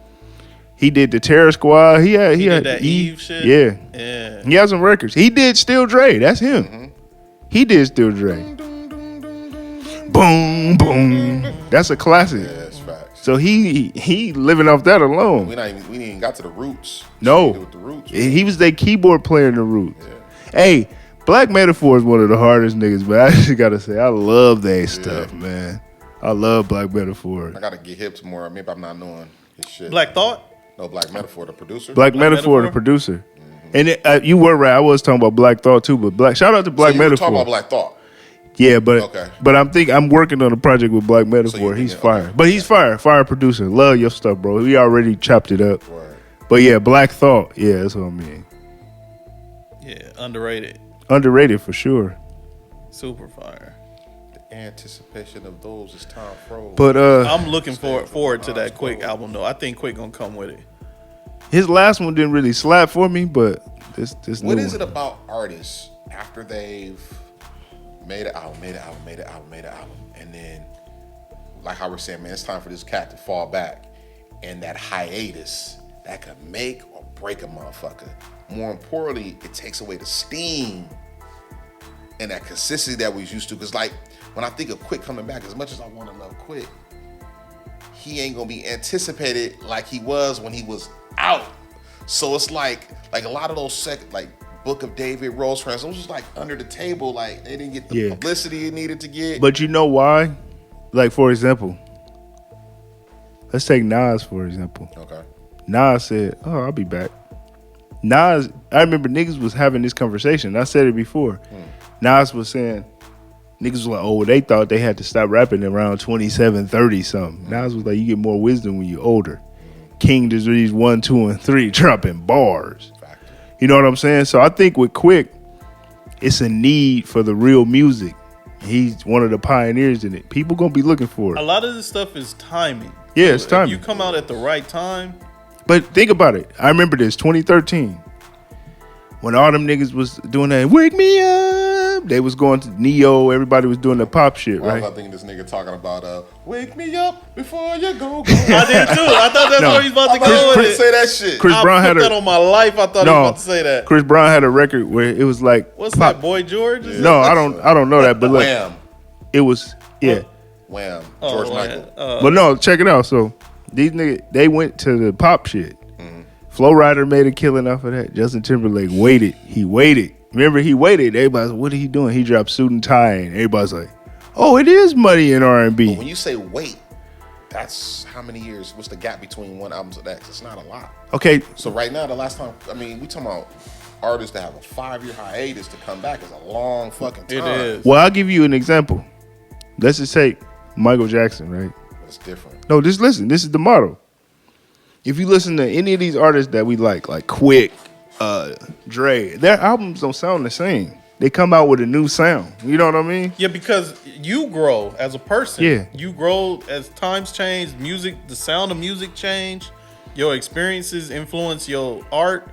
Speaker 2: he did the Terror Squad. He had
Speaker 4: did that Eve shit?
Speaker 2: Yeah,
Speaker 4: Yeah.
Speaker 2: he has some records. He did Still Dre. That's him.
Speaker 3: Mm-hmm.
Speaker 2: He did Still Dre. Boom, boom. That's a classic.
Speaker 3: Yeah, that's facts.
Speaker 2: So he living off that alone.
Speaker 3: We ain't even got to the roots.
Speaker 2: No.
Speaker 3: With the roots.
Speaker 2: He was their keyboard player in the Roots. Hey, Black Metaphor is one of the hardest niggas, but I just gotta say I love their stuff, man. I love Black Metaphor.
Speaker 3: I gotta get hip to more. Maybe I'm not knowing his shit.
Speaker 4: Black Thought.
Speaker 3: No, Black Metaphor, the producer.
Speaker 2: Black Metaphor,
Speaker 4: Metaphor?
Speaker 2: the producer. And you were right. I was talking about Black Thought too, but shout out to
Speaker 3: So
Speaker 2: Black
Speaker 3: you were
Speaker 2: Metaphor.
Speaker 3: talking about Black Thought.
Speaker 2: Yeah, but
Speaker 3: Okay.
Speaker 2: but I'm working on a project with Black Metaphor.
Speaker 3: you
Speaker 2: He's
Speaker 3: think-
Speaker 2: fire,
Speaker 3: okay.
Speaker 2: but he's fire producer. Love your stuff, bro. We already chopped it up.
Speaker 3: Word.
Speaker 2: But yeah, Black Thought. Yeah, that's what I mean.
Speaker 4: Yeah, underrated.
Speaker 2: Underrated for sure.
Speaker 4: Super fire.
Speaker 3: The anticipation of those is time froze.
Speaker 2: But
Speaker 4: I'm looking forward to that Quick album though. I think Quick gonna come with it.
Speaker 2: his last one didn't really slap for me, but this
Speaker 3: what
Speaker 2: new
Speaker 3: is
Speaker 2: one.
Speaker 3: it about artists after they've made an album, and then, like how we're saying, man, it's time for this cat to fall back, and that hiatus that could make or break a motherfucker. More importantly, it takes away the steam and that consistency that we was used to. Because like when I think of Quick coming back, as much as I want to love Quick, he ain't gonna be anticipated like he was when he was out. So it's like a lot of those like Book of David, Rose Friends, those was like under the table, like they didn't get the
Speaker 2: Yeah.
Speaker 3: publicity it needed to get.
Speaker 2: But you know why? Like for example, let's take Nas for example.
Speaker 3: Okay.
Speaker 2: Nas said, "Oh, I'll be back." Nas, I remember niggas was having this conversation. I said it before. Nas was saying, niggas was like, "Oh, they thought they had to stop rapping around 27, 30 something." Nas was like, "You get more wisdom when you're older." King Disease 1, 2, and 3 dropping bars.
Speaker 3: Fact.
Speaker 2: You know what I'm saying? So I think with Quick, it's a need for the real music. He's one of the pioneers in it. People gonna be looking for
Speaker 4: A
Speaker 2: it.
Speaker 4: lot of this stuff is timing.
Speaker 2: Yeah, it's
Speaker 4: If
Speaker 2: timing.
Speaker 4: you come out at the right time,
Speaker 2: But think about it. I remember this 2013 when all them niggas was doing that. Wake me up. They was going to Neo. Everybody was doing the pop shit,
Speaker 3: Why
Speaker 2: right?
Speaker 3: was I thinking this nigga talking about wake me up before you go.
Speaker 4: I did too. I thought that's
Speaker 2: No.
Speaker 4: where he's about
Speaker 3: I
Speaker 4: to
Speaker 3: thought
Speaker 4: go
Speaker 3: you
Speaker 4: with
Speaker 3: were
Speaker 4: it.
Speaker 3: say that shit.
Speaker 2: Chris
Speaker 4: I
Speaker 2: Brown
Speaker 4: put
Speaker 2: had
Speaker 4: that
Speaker 2: a
Speaker 4: on my life. I thought he was
Speaker 2: no.
Speaker 4: about to say that.
Speaker 2: Chris Brown had a record where it was like
Speaker 4: What's
Speaker 2: pop.
Speaker 4: that, Boy George?
Speaker 2: No, I don't know that, but look,
Speaker 3: Wham.
Speaker 2: it was yeah.
Speaker 3: Wham.
Speaker 4: Oh,
Speaker 3: George
Speaker 4: man.
Speaker 3: Michael.
Speaker 2: But no, check it out. So these niggas they went to the pop shit. Flow Rider made a killing off of that. Justin Timberlake waited. He waited. Remember, he waited. Everybody's like, what are he doing? He dropped Suit and Tie, and everybody's like, oh, it is money in R&B.
Speaker 3: When you say wait, that's how many years? What's the gap between one album to the next? It's not a lot.
Speaker 2: Okay,
Speaker 3: So right now, the last time, I mean, we talking about artists that have a 5-year hiatus to come back is a long fucking time.
Speaker 4: It is.
Speaker 2: well, I'll give you an example. Let's just take Michael Jackson, right?
Speaker 3: It's different.
Speaker 2: No, just listen. This is the model. If you listen to any of these artists that we like Quick, Dre, their albums don't sound the same. They come out with a new sound. You know what I mean?
Speaker 4: Yeah, because you grow as a person.
Speaker 2: Yeah.
Speaker 4: You grow as times change, music, the sound of music change, your experiences influence your art.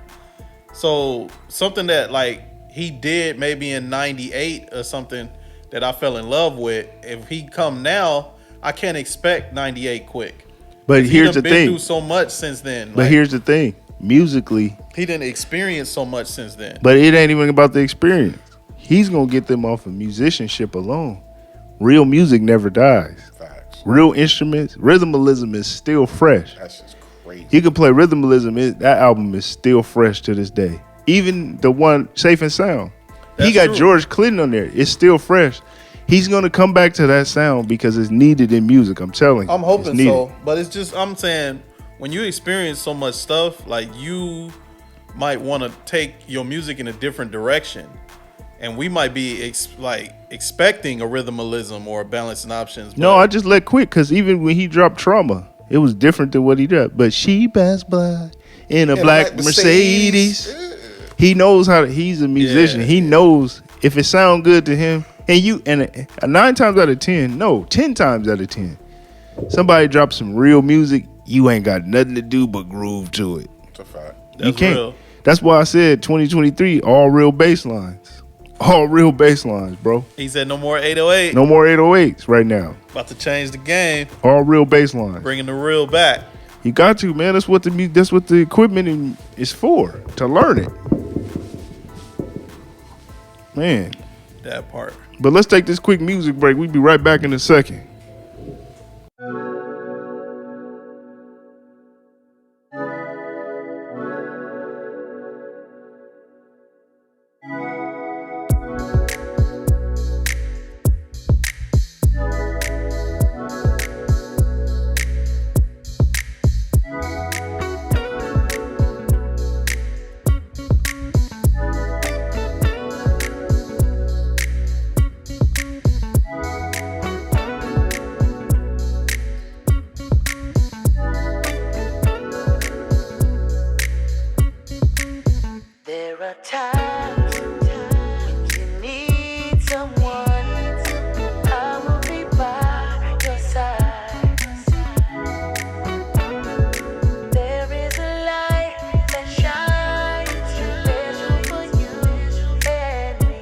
Speaker 4: So something that like he did maybe in 98 or something that I fell in love with, if he come now, I can't expect 98 Quick.
Speaker 2: But
Speaker 4: He
Speaker 2: here's
Speaker 4: done
Speaker 2: the
Speaker 4: been
Speaker 2: thing.
Speaker 4: through so much since then.
Speaker 2: But
Speaker 4: Like,
Speaker 2: here's the thing. Musically,
Speaker 4: he didn't experience so much since then.
Speaker 2: but it ain't even about the experience. He's gonna get them off of musicianship alone. Real music never dies.
Speaker 3: Facts.
Speaker 2: Real instruments, rhythmalism is still fresh.
Speaker 3: That's just crazy.
Speaker 2: You can play rhythmalism. That album is still fresh to this day. Even the one Safe and Sound, he
Speaker 4: That's
Speaker 2: got
Speaker 4: true.
Speaker 2: George Clinton on there. It's still fresh. He's gonna come back to that sound because it's needed in music. I'm telling you.
Speaker 4: I'm
Speaker 2: It's
Speaker 4: hoping
Speaker 2: needed.
Speaker 4: so, but it's just I'm saying when you experience so much stuff, like you might want to take your music in a different direction, and we might be expecting a rhythmalism or a balancing options.
Speaker 2: No,
Speaker 4: but
Speaker 2: I just let Quick because even when he dropped Trauma, it was different than what he did. But she passed by in a black Mercedes. He knows how to, he's a musician.
Speaker 4: Yeah,
Speaker 2: He knows if it sound good to him. And 9 times out of 10, no, 10 times out of 10, somebody drops some real music, you ain't got nothing to do but groove to it.
Speaker 3: It's a fact.
Speaker 2: You
Speaker 4: That's
Speaker 2: can't.
Speaker 4: real.
Speaker 2: That's why I said 2023, all real bass lines. All real bass lines, bro.
Speaker 4: He said no more 808.
Speaker 2: No more 808s right now.
Speaker 4: About to change the game,
Speaker 2: All real bass lines.
Speaker 4: bringing the real back.
Speaker 2: You got to, man. That's what the equipment is for, to learn it. Man.
Speaker 4: That part.
Speaker 2: But let's take this quick music break. We'll be right back in a second.
Speaker 5: are times when you need someone. I will be by your side. There is a light that shines special for you and me,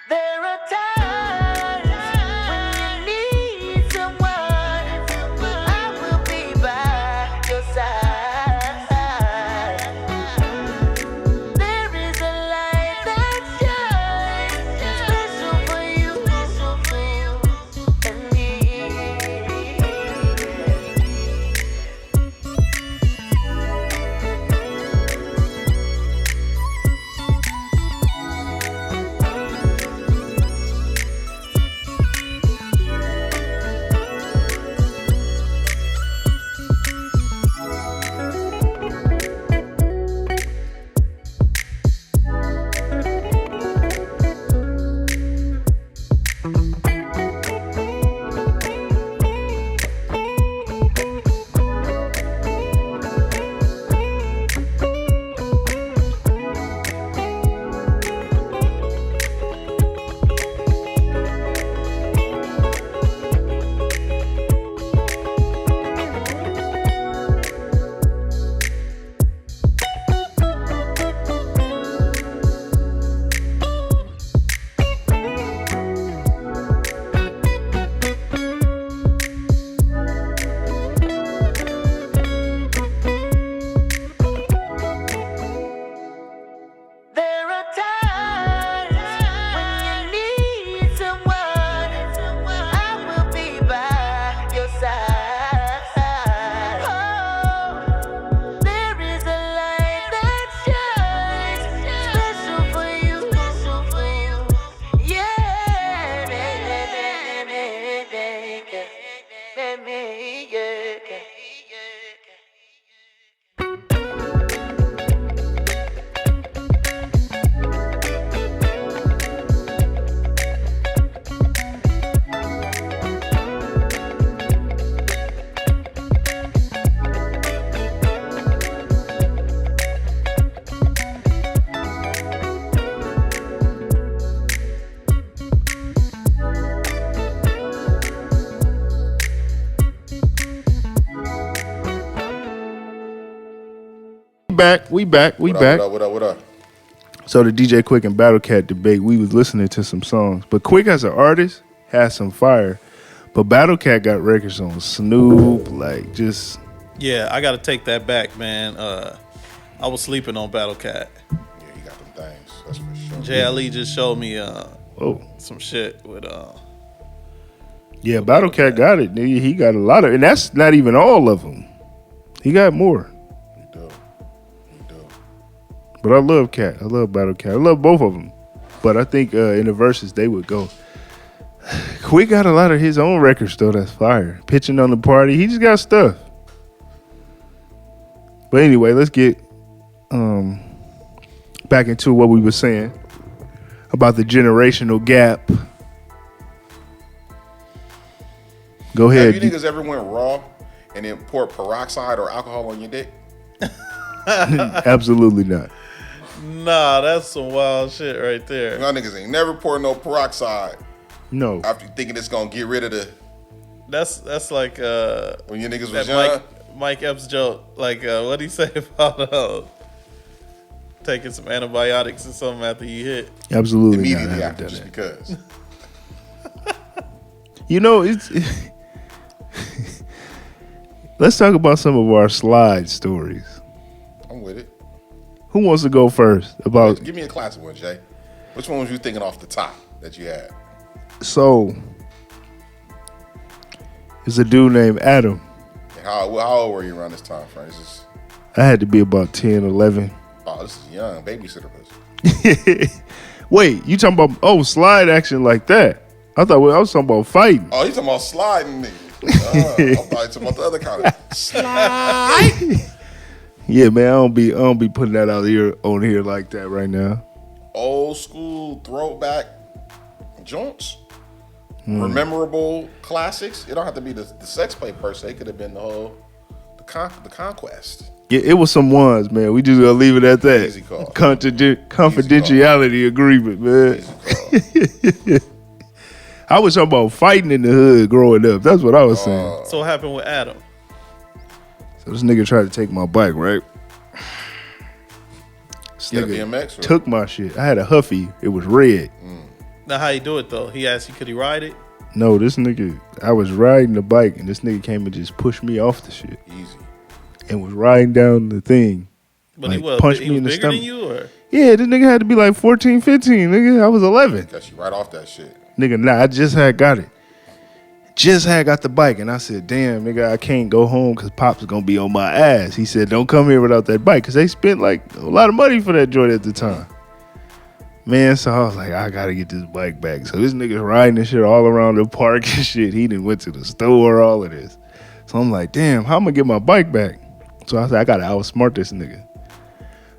Speaker 5: There are times when you need someone. I will be by your side. There is a light that shines special for you and me. There are times when you need someone. I will be by your side. Oh, there is a light that shines special for you. Yeah, yeah.
Speaker 2: We back.
Speaker 3: What up?
Speaker 2: So the DJ Quick and Battle Cat debate, we was listening to some songs. But Quick as an artist has some fire. But Battle Cat got records on Snoop, like just
Speaker 4: Yeah, I got to take that back, man. I was sleeping on Battle Cat.
Speaker 3: Yeah, he got them things. That's for sure.
Speaker 4: Jay Ali just showed me
Speaker 2: oh.
Speaker 4: some shit with
Speaker 2: Yeah, Battle Cat got it. Nigga. He got a lot of, and that's not even all of them. He got more.
Speaker 3: He do.
Speaker 2: But I love Cat. I love Battle Cat. I love both of them. But I think in the verses they would go. Quick got a lot of his own records though. That's fire. Pitching on the Party. He just got stuff. But anyway, let's get back into what we were saying about the generational gap. Go ahead.
Speaker 3: Have you niggas ever went raw and then poured peroxide or alcohol on your dick?
Speaker 2: Absolutely not.
Speaker 4: Nah, that's some wild shit right there.
Speaker 3: Y'all niggas ain't never poured no peroxide
Speaker 2: No.
Speaker 3: after thinking it's gonna get rid of the.
Speaker 4: That's like
Speaker 3: When your niggas was
Speaker 4: that
Speaker 3: young.
Speaker 4: Mike Epps joke. Like what'd he say about taking some antibiotics or something after you hit?
Speaker 2: Absolutely
Speaker 3: Immediately
Speaker 2: not. I
Speaker 3: after,
Speaker 2: haven't
Speaker 3: just
Speaker 2: done that.
Speaker 3: because.
Speaker 2: You know, it's. Let's talk about some of our slide stories.
Speaker 3: I'm with it.
Speaker 2: Who wants to go first? About
Speaker 3: Give me a classic one, Jay. Which one was you thinking off the top that you had?
Speaker 2: so It's a dude named Adam.
Speaker 3: How old were you around this time, Francis?
Speaker 2: I had to be about 10, 11.
Speaker 3: Oh, this is young. Babysitter was.
Speaker 2: Wait, you talking about slide action like that? I thought I was talking about fighting.
Speaker 3: Oh, you talking about sliding niggas. I thought you talking about the other kind of slide.
Speaker 2: Yeah, man, I don't be putting that out here on here like that right now.
Speaker 3: Old school throwback joints. Memorable classics. It don't have to be the sex play per se. It could have been the conquest.
Speaker 2: Yeah, it was some ones, man. We just gonna leave it at that.
Speaker 3: Easy call.
Speaker 2: Confidentiality agreement, man.
Speaker 3: Easy call.
Speaker 2: I was talking about fighting in the hood growing up. That's what I was saying.
Speaker 4: So what happened with Adam?
Speaker 2: So this nigga tried to take my bike, right? This
Speaker 3: Get a
Speaker 2: nigga
Speaker 3: BMX? Or?
Speaker 2: took my shit. I had a Huffy. It was red.
Speaker 4: Now how you do it though? He asked you could he ride it?
Speaker 2: No, this nigga, I was riding the bike and this nigga came and just pushed me off the shit
Speaker 3: Easy.
Speaker 2: and was riding down the thing.
Speaker 4: But
Speaker 2: Like,
Speaker 4: he was
Speaker 2: punched
Speaker 4: he
Speaker 2: me
Speaker 4: was
Speaker 2: in the
Speaker 4: bigger
Speaker 2: stomach.
Speaker 4: than you, or
Speaker 2: Yeah, this nigga had to be like 14, 15, nigga. I was 11.
Speaker 3: Got you right off that shit.
Speaker 2: Nigga, nah, I just had got it. Just had got the bike, and I said, damn, nigga, I can't go home because Pops is going to be on my ass. He said, don't come here without that bike because they spent like a lot of money for that joint at the time. Man, so I was like, I got to get this bike back. So this nigga's riding this shit all around the park and shit. He done went to the store, all of this. So I'm like, damn, how am I going to get my bike back? So I said, I got to outsmart this nigga.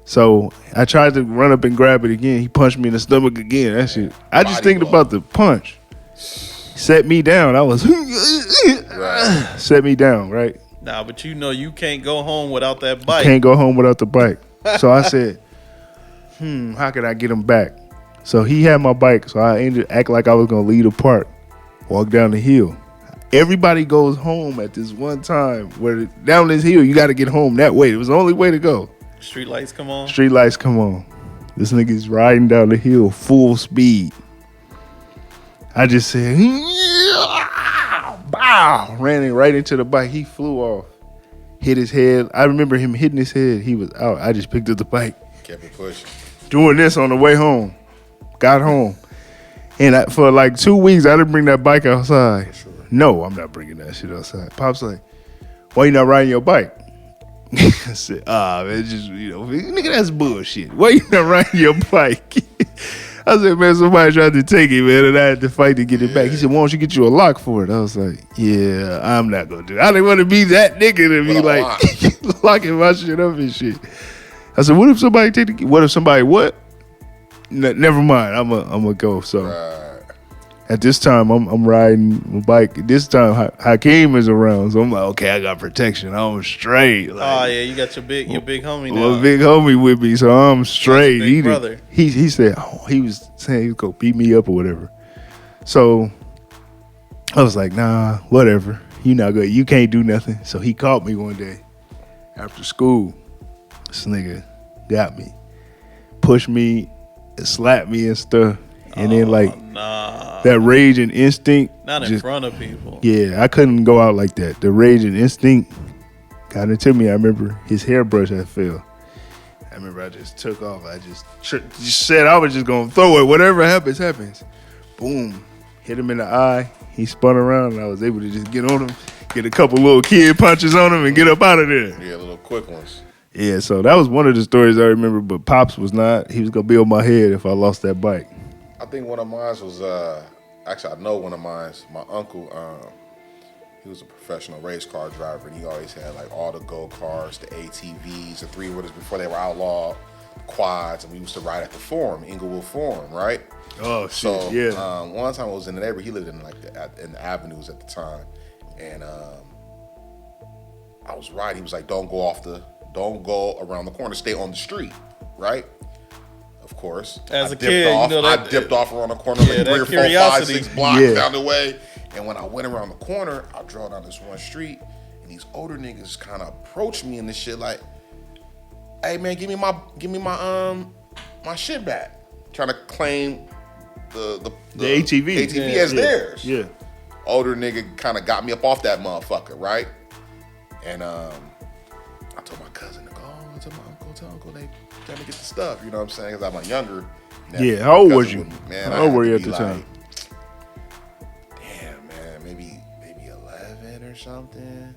Speaker 2: So I tried to run up and grab it again. He punched me in the stomach again. That shit. I just
Speaker 3: Body
Speaker 2: thinking
Speaker 3: blow.
Speaker 2: about the punch. Set me down. I was
Speaker 3: Right.
Speaker 2: set me down, right?
Speaker 4: nah? But you know you can't go home without that bike.
Speaker 2: Can't go home without the bike. So I said, how can I get him back? So he had my bike. So I ended act like I was gonna leave the park, walk down the hill. Everybody goes home at this one time where down this hill, you got to get home that way. It was the only way to go.
Speaker 4: Street lights come on.
Speaker 2: Street lights come on. This nigga's riding down the hill full speed. I just said, bow, ran it right into the bike. He flew off, hit his head. I remember him hitting his head. He was out. I just picked up the bike,
Speaker 3: Kept it pushing.
Speaker 2: doing this on the way home. Got home. And for like 2 weeks, I didn't bring that bike outside.
Speaker 3: Sure.
Speaker 2: No, I'm not bringing that shit outside. Pop's like, why you not riding your bike? I said, man, just, nigga, that's bullshit. Why you not riding your bike? I said, man, somebody tried to take it, man, and I had to fight to get it back. He said, why don't you get you a lock for it? I was like, yeah, I'm not going to do it. I didn't want to be that nigga to be
Speaker 3: With a
Speaker 2: like locking my shit up and shit. I said, what if somebody take the key? What if somebody what? Never mind. I'm a go. So
Speaker 3: Right.
Speaker 2: at this time, I'm riding my bike. This time, Hakeem is around, so I'm like, okay, I got protection. I'm straight.
Speaker 4: Oh
Speaker 2: Like,
Speaker 4: yeah, you got your big homie now.
Speaker 2: my big homie with me, so I'm straight.
Speaker 4: Big brother.
Speaker 2: He said he was saying he was gonna beat me up or whatever. So I was like, nah, whatever. You not good. You can't do nothing. So he caught me one day after school. This nigga got me, pushed me, and slapped me and stuff, and then like
Speaker 4: Nah,
Speaker 2: that rage and instinct.
Speaker 4: not in
Speaker 2: just-
Speaker 4: front of people.
Speaker 2: Yeah, I couldn't go out like that. The rage and instinct got into me. I remember his hairbrush had fell. I remember I just took off. I just said I was just gonna throw it. Whatever happens, happens. Boom, hit him in the eye. He spun around, and I was able to just get on him, get a couple little kid punches on him, and get up out of there.
Speaker 3: Yeah, little quick ones.
Speaker 2: Yeah, so that was one of the stories I remember. But Pops was not. He was gonna be on my head if I lost that bike.
Speaker 3: I think one of mine was actually I know one of mine. My uncle, he was a professional race car driver, and he always had like all the go karts, the ATVs, the three wheelers before they were outlawed, quads, and we used to ride at the Forum, Inglewood Forum, right?
Speaker 2: Oh
Speaker 3: So
Speaker 2: yeah.
Speaker 3: one time I was in the neighborhood. He lived in like in the avenues at the time, and I was riding. He was like, "Don't go around the corner. Stay on the street." Right? Of course.
Speaker 4: As
Speaker 3: I
Speaker 4: a
Speaker 3: dipped
Speaker 4: kid,
Speaker 3: off,
Speaker 4: you know that-
Speaker 3: I dipped off around the corner
Speaker 4: Yeah,
Speaker 3: like
Speaker 4: that
Speaker 3: 3 or 4, 5,
Speaker 4: curiosity.
Speaker 3: 6 blocks
Speaker 2: Yeah.
Speaker 3: down the way. And when I went around the corner, I drove down this one street, and these older niggas kind of approached me and this shit like, "Hey man, give me my shit back." Trying to claim the
Speaker 2: ATV.
Speaker 3: ATV as theirs.
Speaker 2: Yeah.
Speaker 3: Older nigga kind of got me up off that motherfucker, right? And I told my cousin to go. I told my uncle, tell uncle they trying to get the stuff. You know what I'm saying? Because I'm a younger. nephew.
Speaker 2: Yeah, how old
Speaker 3: Cousin
Speaker 2: was you?
Speaker 3: with me. Man,
Speaker 2: How
Speaker 3: I
Speaker 2: old
Speaker 3: had
Speaker 2: were
Speaker 3: to
Speaker 2: you at
Speaker 3: be
Speaker 2: the time?
Speaker 3: Damn, man, maybe 11 something.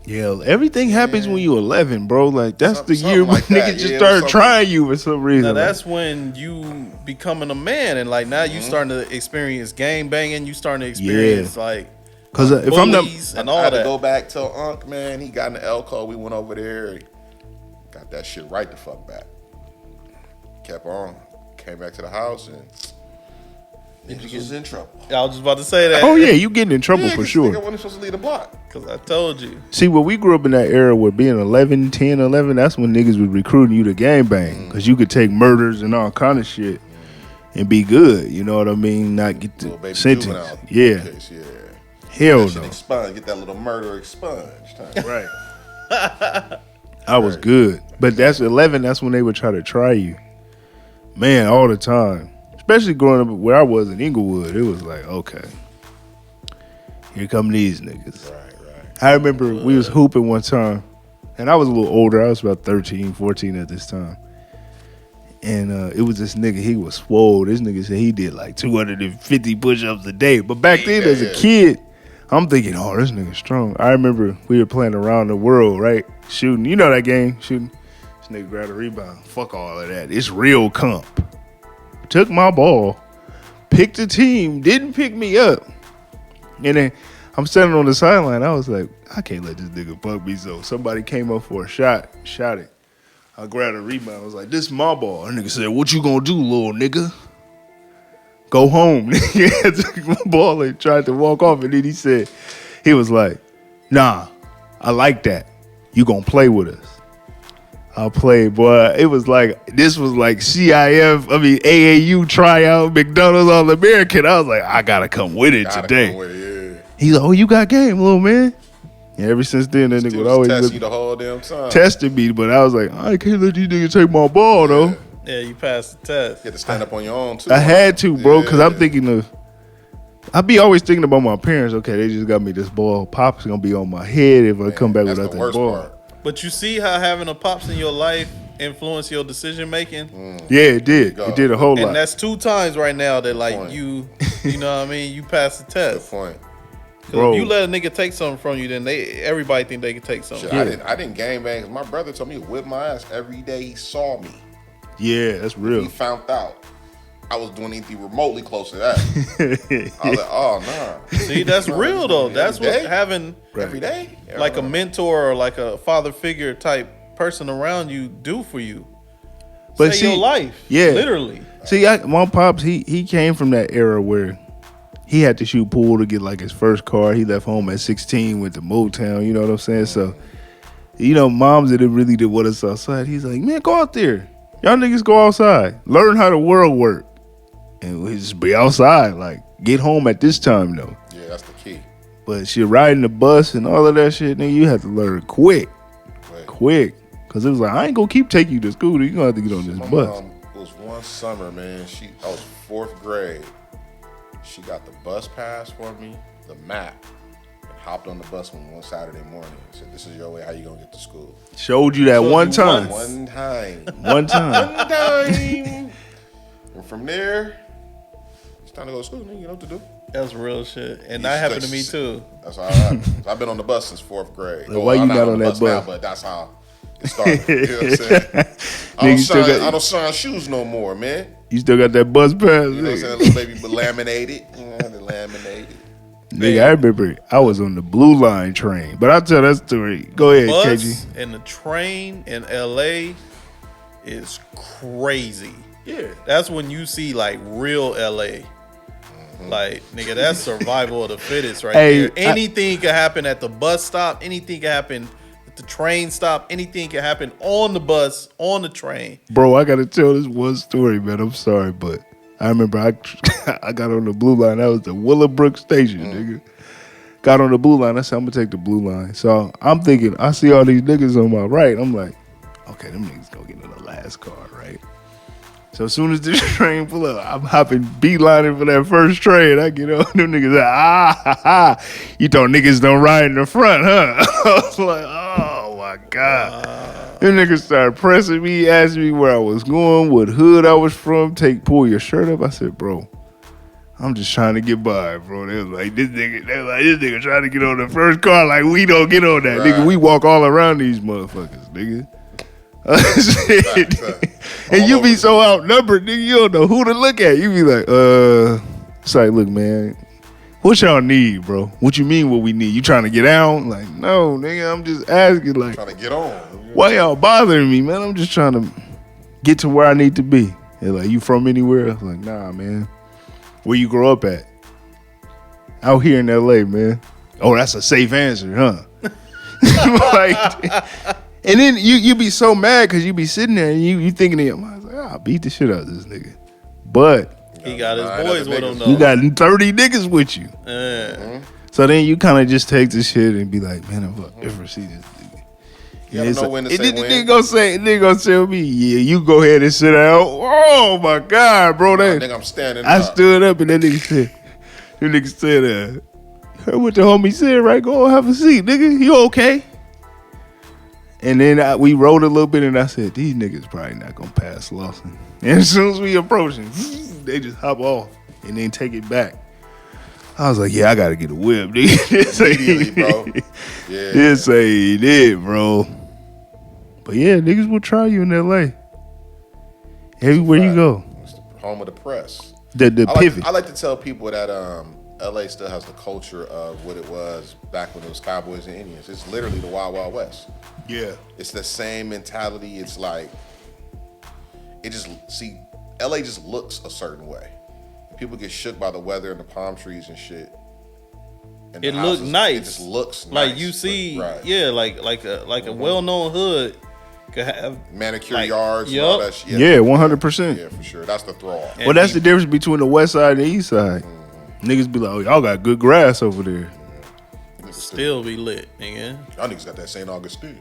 Speaker 2: Yeah, everything happens when you 11, bro. Like that's the
Speaker 3: Something
Speaker 2: year when
Speaker 3: like that.
Speaker 2: niggas just
Speaker 3: Yeah,
Speaker 2: started
Speaker 3: something-
Speaker 2: trying you for some reason.
Speaker 4: Now
Speaker 2: Like,
Speaker 4: that's when you becoming a man, and like now you starting to experience gang banging. You starting to experience like
Speaker 2: Cause if I'm not,
Speaker 4: bullies and
Speaker 3: I
Speaker 4: all
Speaker 3: had to
Speaker 4: that.
Speaker 3: go back to Unc, man. He got in the Elko. We went over there. Got that shit right the fuck back. Kept on. Came back to the house and niggas was in trouble.
Speaker 4: I was just about to say that.
Speaker 2: oh yeah, you getting in trouble
Speaker 3: Yeah,
Speaker 2: for
Speaker 3: 'cause
Speaker 2: sure.
Speaker 3: Nigga wasn't supposed to leave the block.
Speaker 4: Because I told you.
Speaker 2: See, when we grew up in that era where being 11, 10, 11, that's when niggas was recruiting you to gang bang. Because you could take murders and all kind of shit and be good. You know what I mean? Not get
Speaker 3: Little
Speaker 2: the
Speaker 3: baby
Speaker 2: sentence.
Speaker 3: juvenile
Speaker 2: Yeah.
Speaker 3: case, yeah.
Speaker 2: Hell
Speaker 3: That shit
Speaker 2: no.
Speaker 3: expunged. Get that little murder expunged.
Speaker 2: Right. I was good. But that's 11, that's when they would try to try you. Man, all the time. Especially growing up where I was in Inglewood. It was like, okay. Here come these niggas.
Speaker 3: Right.
Speaker 2: I remember we was hooping one time, and I was a little older. I was about 13, 14 at this time. And it was this nigga, he was swole. This nigga said he did like 250 push-ups a day. But back then, as a kid, I'm thinking, oh, this nigga's strong. I remember we were playing Around the World, right? Shooting. You know that game, shooting. This nigga grabbed a rebound. Fuck all of that. It's real comp. Took my ball, picked a team, didn't pick me up. And then I'm standing on the sideline. I was like, I can't let this nigga bug me. So somebody came up for a shot, shot it. I grabbed a rebound. I was like, this is my ball. That nigga said, what you gonna do, little nigga? Go home. Nigga took my ball and tried to walk off. And then he was like, nah, I like that. You gonna play with us. I played, boy. It was like, this was like AAU tryout, McDonald's All-American. I was like, I gotta come with it today.
Speaker 3: Come with it, yeah.
Speaker 2: He's like, oh, you got game, little man. And ever since then, that nigga
Speaker 3: Still
Speaker 2: would always
Speaker 3: test
Speaker 2: look,
Speaker 3: you the whole damn time.
Speaker 2: tested me, but I was like, I can't let these niggas take my ball, though.
Speaker 4: Yeah, you passed the test.
Speaker 3: You had to stand up on your own too.
Speaker 2: I had to, bro, because I'm
Speaker 3: Yeah.
Speaker 2: thinking I be always thinking about my parents. Okay, they just got me this ball. Pop's gonna be on my head if I come back
Speaker 3: That's
Speaker 2: without
Speaker 3: the
Speaker 2: that
Speaker 3: worst
Speaker 2: ball.
Speaker 3: part.
Speaker 4: But you see how having a pops in your life influence your decision making?
Speaker 2: Yeah, it did.
Speaker 3: go.
Speaker 2: It did a whole
Speaker 4: And
Speaker 2: lot.
Speaker 4: that's 2 times right now that like
Speaker 3: point.
Speaker 4: you know what I mean, you passed the
Speaker 3: Good
Speaker 4: test.
Speaker 3: point.
Speaker 4: 'Cause
Speaker 2: Bro.
Speaker 4: if you let a nigga take something from you, then everybody think they can take something.
Speaker 3: Shit, I didn't gang bang 'cause my brother told me to whip my ass every day he saw me.
Speaker 2: Yeah, that's
Speaker 3: He
Speaker 2: real.
Speaker 3: found out I was doing anything remotely close to that. I was like, oh nah.
Speaker 4: See, that's real though.
Speaker 3: Every
Speaker 4: That's what
Speaker 3: day?
Speaker 4: having
Speaker 3: Every day?
Speaker 4: like a mentor or like a father figure type person around you do for you.
Speaker 2: But
Speaker 4: Save
Speaker 2: see,
Speaker 4: your life.
Speaker 2: yeah.
Speaker 4: Literally.
Speaker 2: See, my pops, he came from that era where he had to shoot pool to get like his first car. He left home at 16, went to Motown. You know what I'm saying? So, you know, moms that really did want us outside. He's like, man, go out there. Y'all niggas go outside. Learn how the world work. And we just be outside. Like, get home at this time, though.
Speaker 3: Yeah, that's the key.
Speaker 2: But shit, riding the bus and all of that shit, nigga, you have to learn quick.
Speaker 3: Wait.
Speaker 2: Quick. Because it was like, I ain't going to keep taking you to school. You're going to have to get on this
Speaker 3: My
Speaker 2: bus.
Speaker 3: mom, it was one summer, man. I was 4th grade. She got the bus pass for me, the map, and hopped on the bus one Saturday morning and said, this is your way, how you gonna get to school?
Speaker 2: Showed you that
Speaker 4: Showed
Speaker 2: one
Speaker 4: you
Speaker 2: time.
Speaker 3: One time.
Speaker 2: One time.
Speaker 3: One time. And from there, it's time to go to school, nigga. You know what to do.
Speaker 4: That's real shit. And
Speaker 3: You
Speaker 4: that happened to me
Speaker 3: just-
Speaker 4: too.
Speaker 3: That's how it happened. So I've been on the bus since 4th grade.
Speaker 2: Like, why you
Speaker 3: I'm
Speaker 2: not on
Speaker 3: the
Speaker 2: that
Speaker 3: now,
Speaker 2: bus?
Speaker 3: but that's how it started. You know what I'm saying?
Speaker 2: Nigga, still got-
Speaker 3: I don't shine shoes no more, man.
Speaker 2: You still got that bus pass?
Speaker 3: You know what I'm
Speaker 2: nigga?
Speaker 3: saying? Little baby, but laminated. You know, the laminated.
Speaker 2: Nigga, I remember I was on the Blue Line train, but I'll tell that story. Go ahead,
Speaker 4: Bus
Speaker 2: KG.
Speaker 4: and the train in LA is crazy.
Speaker 2: Yeah.
Speaker 4: That's when you see like real LA. Like, nigga, that's survival of the fittest right
Speaker 2: Hey,
Speaker 4: there. Anything can happen at the bus stop. Anything can happen at the train stop. Anything can happen on the bus, on the train.
Speaker 2: Bro, I gotta tell this one story, man. I'm sorry, but I remember I got on the Blue Line. That was the Willowbrook station, nigga. Got on the Blue Line. I said, I'm gonna take the Blue Line. So I'm thinking, I see all these niggas on my right. I'm like, okay, them niggas gonna get in the last car, right? So as soon as the train pull up, I'm hopping beelining for that first train. I get on, them niggas like, ha, ha. You thought niggas don't ride in the front, huh? I was like, oh my God. Them niggas started pressing me, asking me where I was going, what hood I was from, pull your shirt up. I said, bro, I'm just trying to get by, bro. They was like, this nigga trying to get on the first car. Like, we don't get on that, nigga.
Speaker 3: Right.
Speaker 2: We walk all around these motherfuckers, nigga. And
Speaker 3: All
Speaker 2: you be
Speaker 3: over.
Speaker 2: so outnumbered, nigga. You don't know who to look at. You be like, it's like, look, man, what y'all need, bro? What you mean what we need? You trying to get out? Like, no, nigga, I'm just asking, like,
Speaker 3: Trying to get on.
Speaker 2: why y'all bothering me, man? I'm just trying to get to where I need to be. They're like, you from anywhere? I was like, nah, man. Where you grow up at? Out here in LA, man. Oh, that's a safe answer, huh? Like, and then you be so mad because you be sitting there and you thinking in your mind, like, I'll beat the shit out of this nigga. But
Speaker 4: He got his
Speaker 3: Nine
Speaker 4: boys
Speaker 3: other
Speaker 4: with him
Speaker 3: niggas.
Speaker 4: though.
Speaker 2: you got 30 niggas with you.
Speaker 4: Yeah.
Speaker 2: So then you kind of just take the shit and be like, man, if I ever see this nigga.
Speaker 3: You gotta
Speaker 2: it's
Speaker 3: know
Speaker 2: like-
Speaker 3: when to
Speaker 2: and
Speaker 3: say
Speaker 2: then the
Speaker 3: when.
Speaker 2: nigga gonna tell me, yeah, you go ahead and sit down. Oh my God, bro.
Speaker 3: I
Speaker 2: That,
Speaker 3: think I'm standing
Speaker 2: I
Speaker 3: up.
Speaker 2: stood up and that nigga said, you heard what the homie said, right? Go have a seat, nigga. You okay? And then we rode a little bit and I said, these niggas probably not gonna pass Lawson. And as soon as we approaching, they just hop off and then take it back. I was like, yeah, I gotta get a whip, nigga.
Speaker 3: Immediately, bro. Yeah.
Speaker 2: This ain't it, bro. But yeah, niggas will try you in LA. Everywhere you go.
Speaker 3: It's the home of the press.
Speaker 2: The pivot.
Speaker 3: I like to tell people that LA still has the culture of what it was back when it was Cowboys and Indians. It's literally the Wild Wild West.
Speaker 2: Yeah.
Speaker 3: It's the same mentality. It's like LA just looks a certain way. People get shook by the weather and the palm trees and shit. And
Speaker 4: It
Speaker 3: the
Speaker 4: look
Speaker 3: houses,
Speaker 4: nice.
Speaker 3: It just looks
Speaker 4: Like
Speaker 3: nice,
Speaker 4: you
Speaker 3: but-
Speaker 4: see,
Speaker 3: right.
Speaker 4: yeah, like a well-known hood could have
Speaker 3: Manicure
Speaker 4: like,
Speaker 3: yards and all
Speaker 4: yup.
Speaker 3: that shit.
Speaker 2: Yeah, 100%.
Speaker 3: Yeah, for sure. That's the throw off.
Speaker 4: And
Speaker 2: Well, that's the
Speaker 4: people-
Speaker 2: difference between the west side and the east side. Niggas be like, oh, y'all got good grass over there.
Speaker 4: still be lit, nigga.
Speaker 3: Y'all niggas got that St. Augustine.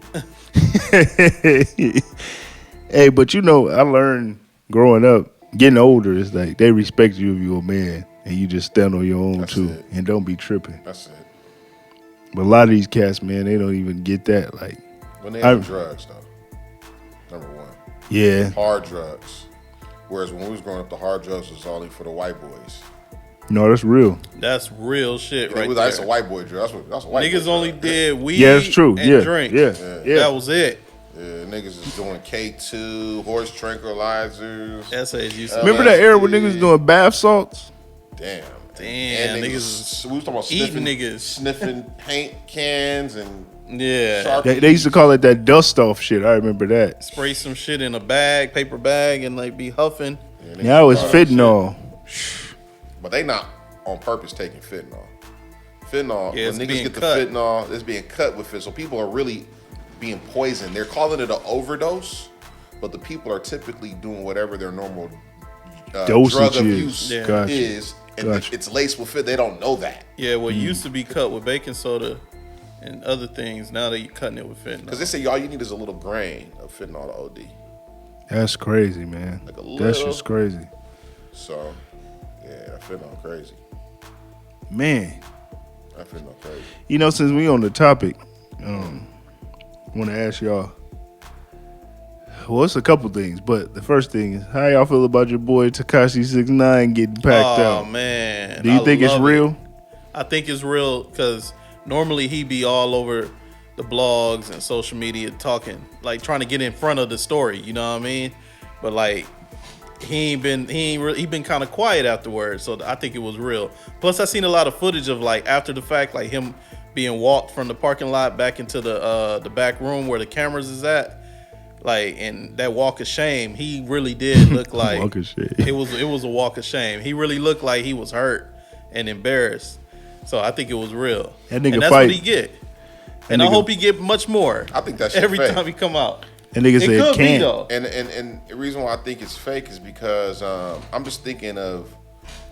Speaker 2: Hey, but you know, I learned growing up, getting older, it's like they respect you if you're a man and you just stand on your own
Speaker 3: That's
Speaker 2: too
Speaker 3: it.
Speaker 2: and don't be tripping.
Speaker 3: That's it.
Speaker 2: But a lot of these cats, man, they don't even get that. Like,
Speaker 3: When they
Speaker 2: I-
Speaker 3: have drugs, though. Number one.
Speaker 2: yeah,
Speaker 3: Hard drugs. Whereas when we was growing up, the hard drugs was only for the white boys.
Speaker 2: no, that's real.
Speaker 4: That's real shit right
Speaker 3: That's a
Speaker 4: there.
Speaker 3: white boy drug. That's a white boy
Speaker 4: Niggas only
Speaker 3: drug.
Speaker 4: did weed
Speaker 2: Yeah, it's true.
Speaker 4: and
Speaker 2: Yeah,
Speaker 4: drink.
Speaker 2: yeah, yeah.
Speaker 4: That was it.
Speaker 3: Yeah, niggas is doing K2, horse tranquilizers.
Speaker 4: Essays used to
Speaker 2: Remember that era when niggas was doing bath salts?
Speaker 3: Damn.
Speaker 4: Damn,
Speaker 3: And
Speaker 4: niggas
Speaker 3: was- we was talking about
Speaker 4: eating
Speaker 3: sniffing,
Speaker 4: niggas.
Speaker 3: sniffing paint cans and
Speaker 4: Yeah.
Speaker 3: Sharpies.
Speaker 2: They used to call it that dust off shit. I remember that.
Speaker 4: Spray some shit in a bag, paper bag, and like be huffing.
Speaker 3: niggas
Speaker 2: Yeah, I was
Speaker 3: do that shit.
Speaker 2: fentanyl.
Speaker 3: But they not on purpose taking fentanyl. Fentanyl,
Speaker 4: Yeah, it's
Speaker 3: when niggas
Speaker 4: being
Speaker 3: get the
Speaker 4: cut.
Speaker 3: fentanyl, it's being cut with it. So people are really being poisoned. They're calling it an overdose, but the people are typically doing whatever their normal
Speaker 2: Dosage
Speaker 3: drug
Speaker 2: is.
Speaker 3: abuse
Speaker 4: Yeah.
Speaker 2: Gotcha.
Speaker 3: is. And
Speaker 2: Gotcha.
Speaker 3: it's laced with it. They don't know that.
Speaker 4: Yeah, what used to be cut with baking soda and other things, now they cutting it with
Speaker 3: Because
Speaker 4: fentanyl.
Speaker 3: they say all you need is a little grain of fentanyl to OD.
Speaker 2: That's crazy, man.
Speaker 3: Like a
Speaker 2: That's
Speaker 3: little.
Speaker 2: just crazy.
Speaker 3: So, yeah, that fentanyl crazy.
Speaker 2: Man,
Speaker 3: That fentanyl crazy.
Speaker 2: you know, since we on the topic, want to ask y'all. Well, it's a couple things, but the first thing is, how y'all feel about your boy Tekashi 6ix9ine getting packed
Speaker 4: Oh
Speaker 2: out?
Speaker 4: man,
Speaker 2: Do you
Speaker 4: I
Speaker 2: think it's
Speaker 4: love it.
Speaker 2: real?
Speaker 4: I think it's real because normally he be all over the blogs and social media talking, like trying to get in front of the story. You know what I mean? But like he been kind of quiet afterwards. So I think it was real. Plus I seen a lot of footage of like after the fact, like him being walked from the parking lot back into the back room where the cameras is at. Like, and that walk of shame, he really did look like
Speaker 2: Walk of shame.
Speaker 4: it was a walk of shame. He really looked like he was hurt and embarrassed. So I think it was real.
Speaker 2: That nigga
Speaker 4: and that's
Speaker 2: fight.
Speaker 4: what he get. And I
Speaker 2: nigga-
Speaker 4: hope he get much more.
Speaker 3: I think that shit
Speaker 4: every
Speaker 3: fake.
Speaker 4: time he come out.
Speaker 2: And nigga
Speaker 4: It
Speaker 2: said
Speaker 4: could be
Speaker 2: can't.
Speaker 4: though.
Speaker 3: And the reason why I think it's fake is because I'm just thinking of,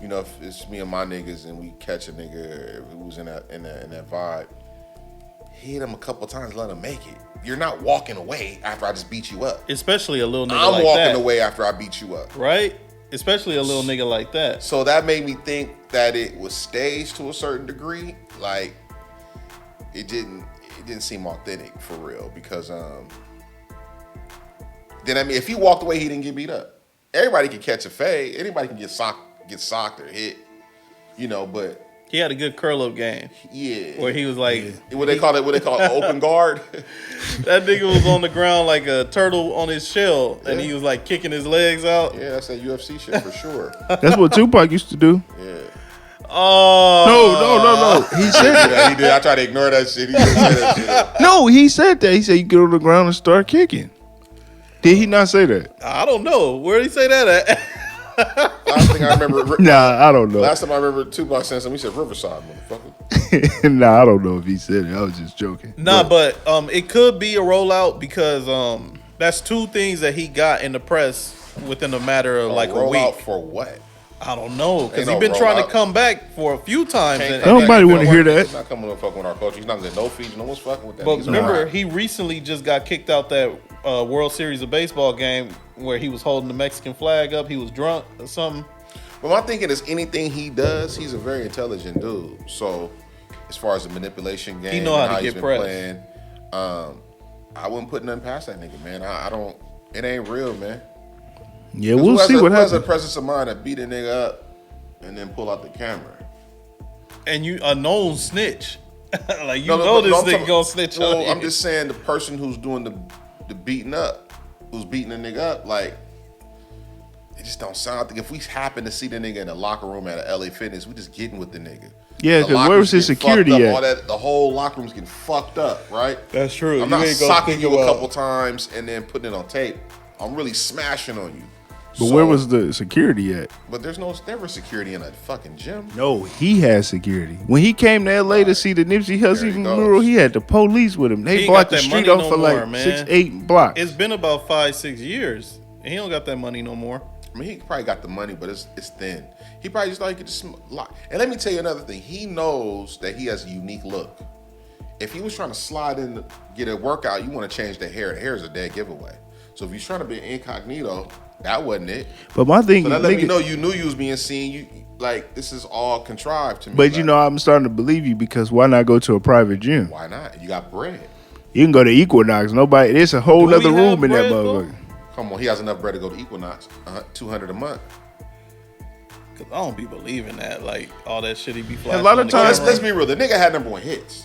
Speaker 3: you know, if it's me and my niggas and we catch a nigga who's in that vibe, hit him a couple times, let him make it. You're not walking away after I just beat you up.
Speaker 4: Especially a little nigga
Speaker 3: I'm
Speaker 4: like
Speaker 3: walking
Speaker 4: that.
Speaker 3: away after I beat you up.
Speaker 4: Right? Especially a little nigga like that.
Speaker 3: So that made me think that it was staged to a certain degree. Like it didn't seem authentic for real because then I mean if he walked away he didn't get beat up. Everybody can catch a fade. Anybody can get socked or hit. You know, but
Speaker 4: He had a good curl up game
Speaker 3: yeah,
Speaker 4: where he was like,
Speaker 3: what they call it, open guard.
Speaker 4: that nigga was on the ground like a turtle on his shell, and he was like kicking his legs out.
Speaker 3: Yeah, that's that UFC shit for sure.
Speaker 2: That's what Tupac used to do.
Speaker 3: Yeah.
Speaker 4: Oh
Speaker 2: No. He said that.
Speaker 3: He did. I tried to ignore that shit. He didn't say that shit.
Speaker 2: No, he said that. He said you get on the ground and start kicking. Did he not say that?
Speaker 4: I don't know. Where did he say that at?
Speaker 3: Last thing I remember.
Speaker 2: Nah, I don't know.
Speaker 3: Last time I remember Tupac saying something, he said Riverside, motherfucker.
Speaker 2: Nah, I don't know if he said it. I was just joking.
Speaker 4: Nah, but it could be a rollout because that's two things that he got in the press within a matter of like a
Speaker 3: roll
Speaker 4: week.
Speaker 3: out for what?
Speaker 4: I don't know because
Speaker 3: Ain't no
Speaker 4: he's been trying to
Speaker 3: rollout.
Speaker 4: come back for a few times.
Speaker 3: Can't
Speaker 4: And,
Speaker 3: come
Speaker 2: Nobody
Speaker 3: back.
Speaker 2: wanna
Speaker 3: He's
Speaker 2: hear
Speaker 3: not-
Speaker 2: that.
Speaker 3: He's not coming to fuck with our culture. He's not gonna get no fees. No one's fucking with that.
Speaker 4: but
Speaker 3: He's
Speaker 4: remember,
Speaker 3: alright.
Speaker 4: he recently just got kicked out that World Series of Baseball game where he was holding the Mexican flag up. He was drunk or something.
Speaker 3: But my thinking is anything he does, he's a very intelligent dude. So as far as the manipulation game,
Speaker 4: know how
Speaker 3: and
Speaker 4: to
Speaker 3: he's
Speaker 4: get
Speaker 3: been
Speaker 4: press.
Speaker 3: playing, I wouldn't put nothing past that nigga, man. I don't. It ain't real, man.
Speaker 2: Yeah, we'll see what
Speaker 3: Who has a
Speaker 2: happens.
Speaker 3: presence of mind to beat a nigga up and then pull out the camera?
Speaker 4: And you a known snitch. Like you
Speaker 3: No,
Speaker 4: know this
Speaker 3: I'm
Speaker 4: nigga
Speaker 3: talking-
Speaker 4: gonna snitch
Speaker 3: well,
Speaker 4: on you.
Speaker 3: I'm just saying the person who's doing the beating up, who's beating the nigga up, like it just don't sound. I think if we happen to see the nigga in the locker room at a LA Fitness, we just getting with the nigga.
Speaker 2: Yeah,
Speaker 3: The
Speaker 2: 'cause
Speaker 3: locker
Speaker 2: where was
Speaker 3: room's
Speaker 2: his
Speaker 3: getting fucked
Speaker 2: security
Speaker 3: up,
Speaker 2: at?
Speaker 3: the whole locker room's getting fucked up, right?
Speaker 4: That's true.
Speaker 3: I'm not socking you a couple times and then putting it on tape. I'm really smashing on you.
Speaker 2: But where was the security at?
Speaker 3: But there's never security in a fucking gym.
Speaker 2: No, he had security. When he came to LA to see the Nipsey
Speaker 3: There
Speaker 2: Hussle
Speaker 3: he goes.
Speaker 2: mural, he had the police with him.
Speaker 4: He
Speaker 2: They
Speaker 4: ain't
Speaker 2: blocked
Speaker 4: got
Speaker 2: the
Speaker 4: that
Speaker 2: street
Speaker 4: money
Speaker 2: off
Speaker 4: no
Speaker 2: for like
Speaker 4: more, man.
Speaker 2: 6-8 blocks.
Speaker 4: It's been about 5-6 years, and he don't got that money no more.
Speaker 3: I mean, he probably got the money, but it's thin. He probably just thought he could just lock. And let me tell you another thing. He knows that he has a unique look. If he was trying to slide in to get a workout, you want to change the hair. The hair is a dead giveaway. So if he's trying to be incognito, that wasn't it.
Speaker 2: But my thing
Speaker 3: So that
Speaker 2: is,
Speaker 3: let me
Speaker 2: nigga-
Speaker 3: know you knew you was being seen. You like this is all contrived to me.
Speaker 2: but you
Speaker 3: Like,
Speaker 2: know, I'm starting to believe you because why not go to a private gym?
Speaker 3: why not? You got bread.
Speaker 2: You can go to Equinox. Nobody, there's a whole
Speaker 4: Do we
Speaker 2: other
Speaker 4: have
Speaker 2: room in that
Speaker 4: bread, though?
Speaker 2: motherfucker.
Speaker 3: Come on, he has enough bread to go to Equinox. $200 a month.
Speaker 4: Cause I don't be believing that, like all that shit he be
Speaker 2: A
Speaker 4: flashing.
Speaker 2: lot of
Speaker 4: on the
Speaker 2: times-
Speaker 4: camera.
Speaker 3: Let's be real. The nigga had number one hits.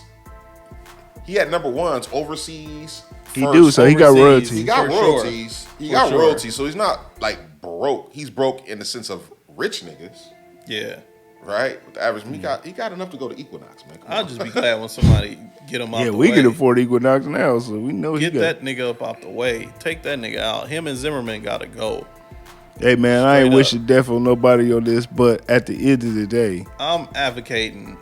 Speaker 3: He had number ones overseas.
Speaker 2: He
Speaker 3: first,
Speaker 2: do, so he got
Speaker 4: overseas.
Speaker 2: royalties.
Speaker 3: He got
Speaker 4: For sure.
Speaker 3: royalties. He
Speaker 4: For
Speaker 3: got
Speaker 4: sure.
Speaker 3: royalties. So he's not like broke. He's broke in the sense of rich niggas,
Speaker 4: Yeah,
Speaker 3: right? With the average, he got enough to go to Equinox, man. Come
Speaker 4: I'll
Speaker 3: on.
Speaker 4: just be glad when somebody get him out.
Speaker 2: Yeah,
Speaker 4: the
Speaker 2: we
Speaker 4: way.
Speaker 2: can afford Equinox now, so we know
Speaker 4: Get
Speaker 2: he got.
Speaker 4: that nigga up out the way. Take that nigga out. Him and Zimmerman gotta go.
Speaker 2: Hey man, I ain't
Speaker 4: Straight
Speaker 2: wishing death on nobody on this, but at the end of the day,
Speaker 4: I'm advocating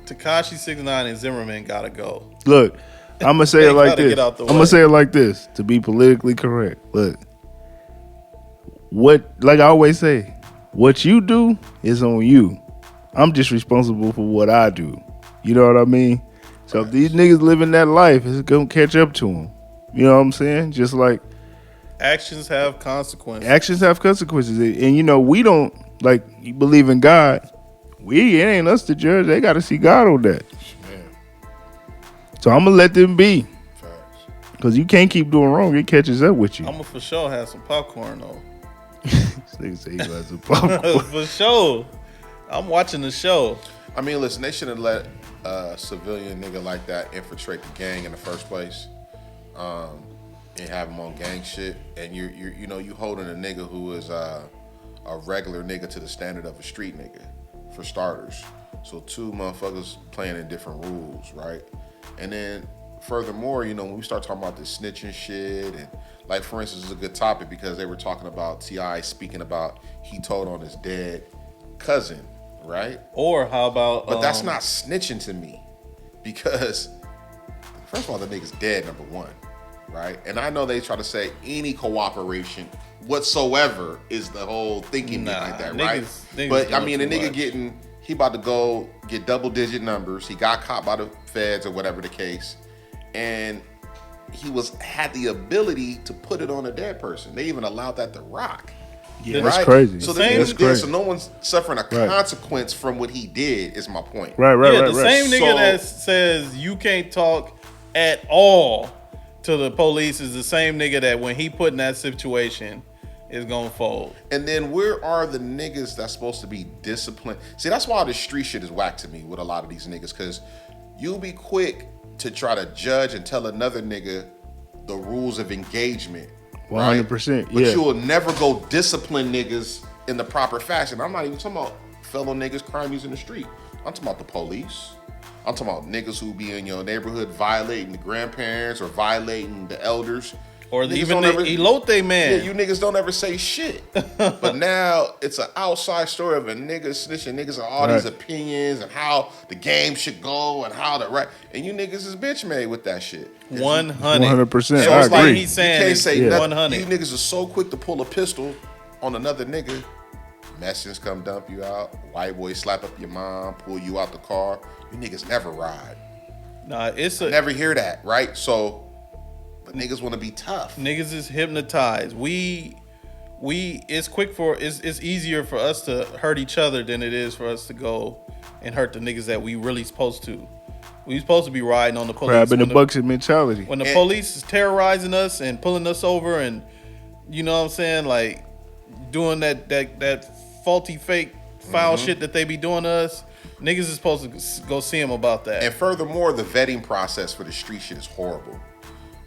Speaker 4: Tekashi 6ix9ine and Zimmerman gotta go.
Speaker 2: look, I'm gonna say
Speaker 4: They
Speaker 2: it like
Speaker 4: gotta
Speaker 2: this.
Speaker 4: get out the
Speaker 2: I'm gonna
Speaker 4: way.
Speaker 2: say it like this to be politically correct. Look, what, like I always say, what you do is on you. I'm just responsible for what I do. You know what I mean? So if these niggas living that life, it's gonna catch up to them. You know what I'm saying? Just like
Speaker 4: Actions have consequences.
Speaker 2: actions have consequences, and you know we don't like. You believe in God. It ain't us to judge. They got to see God on that.
Speaker 3: Man,
Speaker 2: So I'm gonna let them be,
Speaker 3: facts.
Speaker 2: because you can't keep doing wrong. It catches up with you.
Speaker 4: I'ma for sure have some popcorn though.
Speaker 2: Nigga say he got some popcorn.
Speaker 4: For sure. I'm watching the show.
Speaker 3: I mean, listen, they shouldn't let a civilian nigga like that infiltrate the gang in the first place, and have him on gang shit. And you holding a nigga who is a regular nigga to the standard of a street nigga, for starters. So two motherfuckers playing in different rules, right? And then furthermore, when we start talking about this snitching shit, and like for instance, it's a good topic because they were talking about T.I. speaking about he told on his dead cousin, right?
Speaker 4: Or how about
Speaker 3: But that's not snitching to me, because first of all, the nigga's dead, number one, right? And I know they try to say any cooperation whatsoever is the whole thinking
Speaker 4: Nah,
Speaker 3: behind that,
Speaker 4: niggas-
Speaker 3: right?
Speaker 4: niggas
Speaker 3: But I
Speaker 4: doing
Speaker 3: mean, the
Speaker 4: too
Speaker 3: nigga
Speaker 4: much.
Speaker 3: he about to go get double-digit numbers. He got caught by the feds or whatever the case, and he had the ability to put it on a dead person. They even allowed that to rock.
Speaker 2: Yeah,
Speaker 3: right?
Speaker 2: that's crazy.
Speaker 3: So,
Speaker 4: same-
Speaker 2: That's crazy.
Speaker 3: so no one's suffering a
Speaker 2: Right.
Speaker 3: consequence from what he did. Is my point.
Speaker 2: Right,
Speaker 4: yeah,
Speaker 2: right,
Speaker 4: the
Speaker 2: right.
Speaker 4: same nigga
Speaker 3: So-
Speaker 4: that says you can't talk at all to the police is the same nigga that when he put in that situation is gonna fold.
Speaker 3: And then where are the niggas that's supposed to be disciplined? See, that's why the street shit is whack to me with a lot of these niggas, because you'll be quick to try to judge and tell another nigga the rules of engagement.
Speaker 2: 100%,
Speaker 3: But
Speaker 2: yeah.
Speaker 3: you will never go discipline niggas in the proper fashion. I'm not even talking about fellow niggas crime using the street. I'm talking about the police. I'm talking about niggas who be in your neighborhood violating the grandparents or violating the elders.
Speaker 4: Or
Speaker 3: Niggas
Speaker 4: even
Speaker 3: don't
Speaker 4: the
Speaker 3: ever-
Speaker 4: elote man.
Speaker 3: Yeah, you niggas don't ever say shit. But now it's an outside story of a nigga snitching niggas on all these
Speaker 2: Right.
Speaker 3: opinions and how the game should go and how the right. And you niggas is bitch made with that shit.
Speaker 4: 100.
Speaker 2: 100%.
Speaker 4: So
Speaker 2: I
Speaker 4: it's like
Speaker 2: agree.
Speaker 4: he's saying
Speaker 3: You can't
Speaker 4: is
Speaker 3: say
Speaker 2: Yeah.
Speaker 3: nothing.
Speaker 4: 100.
Speaker 3: You niggas are so quick to pull a pistol on another nigga. Mexicans come dump you out. White boys slap up your mom, pull you out the car. You niggas never ride.
Speaker 4: Nah, it's a
Speaker 3: Never hear that, right? So, but niggas want to be tough.
Speaker 4: niggas is hypnotized. We it's easier for us to hurt each other than it is for us to go and hurt the niggas that we really supposed to. We supposed to be riding on the police.
Speaker 2: Crab in the
Speaker 4: When
Speaker 2: bucket mentality.
Speaker 4: when the
Speaker 3: And-
Speaker 4: police is terrorizing us and pulling us over and you know what I'm saying, like doing that faulty fake foul
Speaker 3: Mm-hmm.
Speaker 4: shit that they be doing to us, niggas is supposed to go see them about that.
Speaker 3: And furthermore, the vetting process for the street shit is horrible.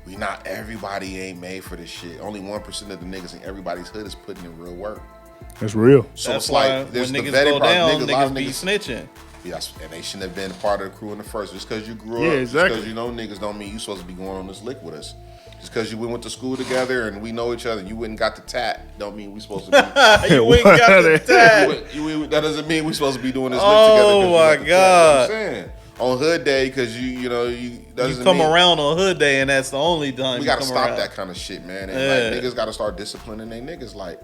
Speaker 3: Not everybody ain't made for this shit. Only 1% of the niggas in everybody's hood is putting in real work.
Speaker 2: That's real.
Speaker 3: So
Speaker 4: That's
Speaker 3: it's
Speaker 4: why
Speaker 3: like there's
Speaker 4: when
Speaker 3: the
Speaker 4: niggas
Speaker 3: vetting
Speaker 4: go
Speaker 3: process.
Speaker 4: down,
Speaker 3: A lot of
Speaker 4: niggas be snitching.
Speaker 3: Yes, and they shouldn't have been part of the crew in the first. Just because you grew
Speaker 2: Yeah,
Speaker 3: up,
Speaker 2: exactly.
Speaker 3: just because you know niggas don't mean you supposed to be going on this lick with us. Just because we went to school together and we know each other, and you went and got the tat, don't mean we supposed to be.
Speaker 4: You ain't got the tag.
Speaker 3: That doesn't mean we supposed to be doing this lick
Speaker 4: Oh,
Speaker 3: together. 'cause you
Speaker 4: my
Speaker 3: got the tat. You know what I'm
Speaker 4: God.
Speaker 3: saying? On hood day, because you
Speaker 4: You
Speaker 3: doesn't
Speaker 4: come
Speaker 3: mean,
Speaker 4: around on hood day and that's the only time
Speaker 3: We
Speaker 4: you
Speaker 3: gotta
Speaker 4: come
Speaker 3: stop
Speaker 4: around.
Speaker 3: that kind of shit, man. And
Speaker 4: Yeah.
Speaker 3: like niggas gotta start disciplining their niggas. Like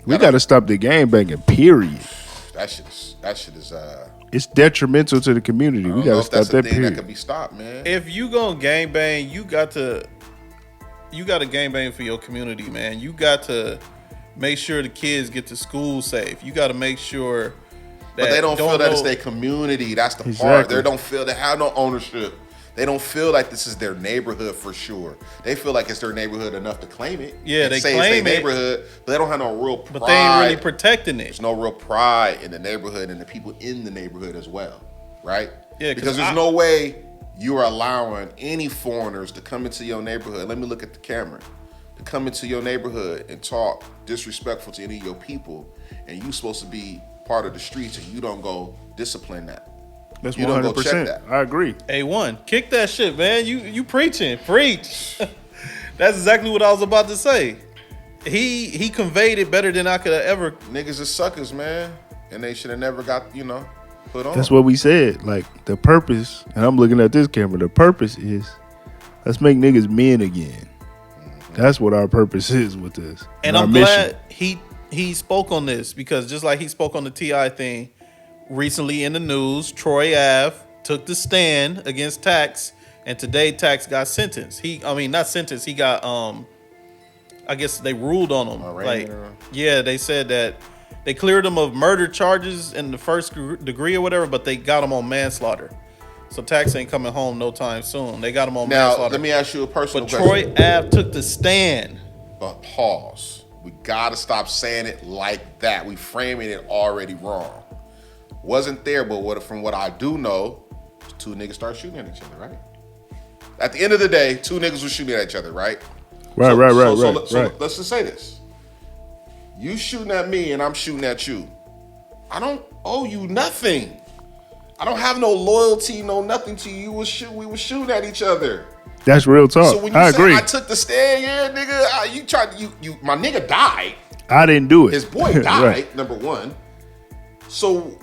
Speaker 2: We got to stop the game banging, period.
Speaker 3: that shit is
Speaker 2: It's detrimental to the community.
Speaker 3: I
Speaker 2: We
Speaker 3: don't
Speaker 2: got
Speaker 3: know
Speaker 2: to
Speaker 3: if
Speaker 2: stop
Speaker 3: that's a
Speaker 2: that,
Speaker 3: thing that
Speaker 2: period.
Speaker 3: could be stopped, man.
Speaker 4: If you gonna gangbang, you got to gangbang for your community, man. You got to make sure the kids get to school safe. You got to make sure that
Speaker 3: But they don't feel that it's
Speaker 4: know-
Speaker 3: their community. That's the part.
Speaker 2: Exactly.
Speaker 3: They don't feel they have no ownership. They don't feel like this is their neighborhood for sure. They feel like it's their neighborhood enough to claim it.
Speaker 4: Yeah,
Speaker 3: and
Speaker 4: they
Speaker 3: say
Speaker 4: claim
Speaker 3: it's
Speaker 4: it.
Speaker 3: their neighborhood, but they don't have no real pride.
Speaker 4: but they ain't really protecting it.
Speaker 3: There's no real pride in the neighborhood and the people in the neighborhood as well, right?
Speaker 4: Yeah, 'cause
Speaker 3: because there's no way you are allowing any foreigners to come into your neighborhood. Let me look at the camera. To come into your neighborhood and talk disrespectful to any of your people, and you supposed to be part of the streets, and you don't go discipline that.
Speaker 2: That's
Speaker 3: You don't go check
Speaker 2: 100%.
Speaker 3: that.
Speaker 2: I agree.
Speaker 4: A1, kick that shit, man. You preaching, preach. That's exactly what I was about to say. He conveyed it better than I could have ever.
Speaker 3: Niggas is suckers, man, and they should have never got put on.
Speaker 2: That's what we said. Like the purpose, and I'm looking at this camera. The purpose is let's make niggas men again. That's what our purpose is with this.
Speaker 4: And
Speaker 2: our
Speaker 4: I'm
Speaker 2: mission.
Speaker 4: glad he spoke on this because just like he spoke on the T.I. thing recently in the news, Troy Ave took the stand against Tax, and today Tax got sentenced. Not sentenced. He got I guess they ruled on him.
Speaker 3: Arraignment
Speaker 4: Like,
Speaker 3: or-
Speaker 4: yeah, they said that they cleared him of murder charges in the first degree or whatever, but they got him on manslaughter. So Tax ain't coming home no time soon. They got him on
Speaker 3: Now,
Speaker 4: manslaughter.
Speaker 3: let me ask you a personal
Speaker 4: but
Speaker 3: question.
Speaker 4: Troy Ave took the stand.
Speaker 3: But pause. We gotta stop saying it like that. We framing it already wrong. Wasn't there, but from what I do know, two niggas start shooting at each other, right? At the end of the day, two niggas were shooting at each other, right?
Speaker 2: Right,
Speaker 3: So
Speaker 2: right.
Speaker 3: let's just say this. You shooting at me and I'm shooting at you. I don't owe you nothing. I don't have no loyalty, no nothing to you. We were shooting at each other.
Speaker 2: That's real talk.
Speaker 3: So when you
Speaker 2: I
Speaker 3: say
Speaker 2: agree.
Speaker 3: I took the stand, yeah, nigga, you tried to, my nigga died.
Speaker 2: I didn't do it.
Speaker 3: His boy died,
Speaker 2: Right.
Speaker 3: number one. So,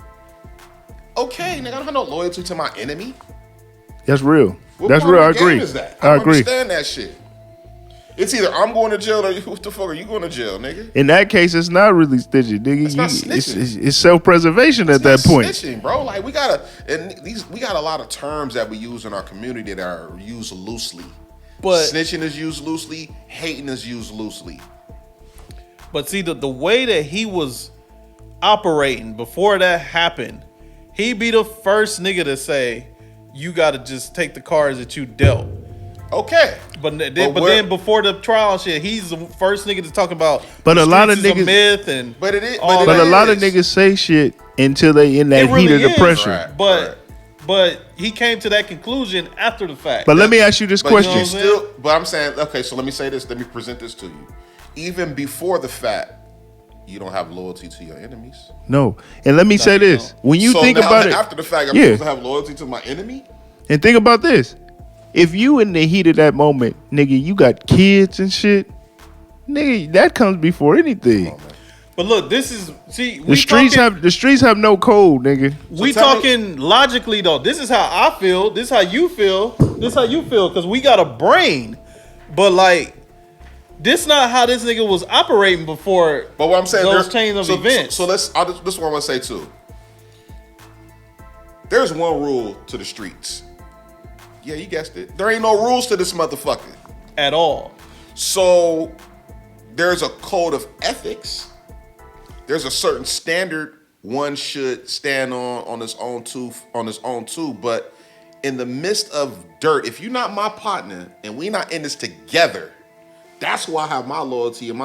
Speaker 3: okay, nigga, I don't have no loyalty to my enemy.
Speaker 2: That's real.
Speaker 3: What
Speaker 2: That's
Speaker 3: part
Speaker 2: real.
Speaker 3: of
Speaker 2: I
Speaker 3: the game
Speaker 2: agree.
Speaker 3: Is that?
Speaker 2: I
Speaker 3: don't
Speaker 2: agree.
Speaker 3: understand that shit. It's either I'm going to jail or what the fuck are you going to jail, nigga?
Speaker 2: In that case, it's not really snitching, nigga.
Speaker 3: It's not
Speaker 2: You-
Speaker 3: snitching.
Speaker 2: it's self-preservation at that
Speaker 3: It's
Speaker 2: point.
Speaker 3: snitching, bro. Like we got a lot of terms that we use in our community that are used loosely.
Speaker 4: But
Speaker 3: Snitching is used loosely. Hating is used loosely.
Speaker 4: But see, the way that he was operating before that happened, he'd be the first nigga to say, you got to just take the cards that you dealt.
Speaker 3: Okay.
Speaker 4: But
Speaker 3: But
Speaker 4: then before the trial and shit, he's the first nigga to talk about.
Speaker 2: But
Speaker 4: the
Speaker 2: a lot of
Speaker 4: streets is
Speaker 2: niggas-
Speaker 4: myth and.
Speaker 3: But it is.
Speaker 4: all
Speaker 2: But a
Speaker 4: that.
Speaker 2: lot of niggas say shit until they in that
Speaker 4: It really
Speaker 2: heat of the
Speaker 4: is.
Speaker 2: pressure.
Speaker 3: Right.
Speaker 4: But he came to that conclusion after the fact.
Speaker 2: But let me ask you this
Speaker 3: But
Speaker 2: question.
Speaker 3: you still. But I'm saying, okay. So let me say this. Let me present this to you. Even before the fact, you don't have loyalty to your enemies.
Speaker 2: No. And let me say
Speaker 4: you
Speaker 2: this.
Speaker 4: don't.
Speaker 2: When you
Speaker 3: So
Speaker 2: think
Speaker 3: now,
Speaker 2: about it,
Speaker 3: after the fact, I'm
Speaker 2: Yeah.
Speaker 3: supposed to have loyalty to my enemy.
Speaker 2: and think about this. If you in the heat of that moment, nigga, you got kids and shit, nigga, that comes before anything.
Speaker 4: But look, this is we
Speaker 2: The streets have no code, nigga.
Speaker 4: We
Speaker 3: So tell me-
Speaker 4: talking logically though. This is how I feel. This is how you feel. This is how you feel because we got a brain. But like, this not how this nigga was operating before.
Speaker 3: But what I'm saying,
Speaker 4: those
Speaker 3: there's-
Speaker 4: chains of
Speaker 3: so,
Speaker 4: events.
Speaker 3: So this is what I'm gonna say too. There's one rule to the streets. Yeah, you guessed it. There ain't no rules to this motherfucker.
Speaker 4: At all.
Speaker 3: So there's a code of ethics. There's a certain standard one should stand on his own too. But in the midst of dirt, if you're not my partner and we not in this together, that's why I have my loyalty and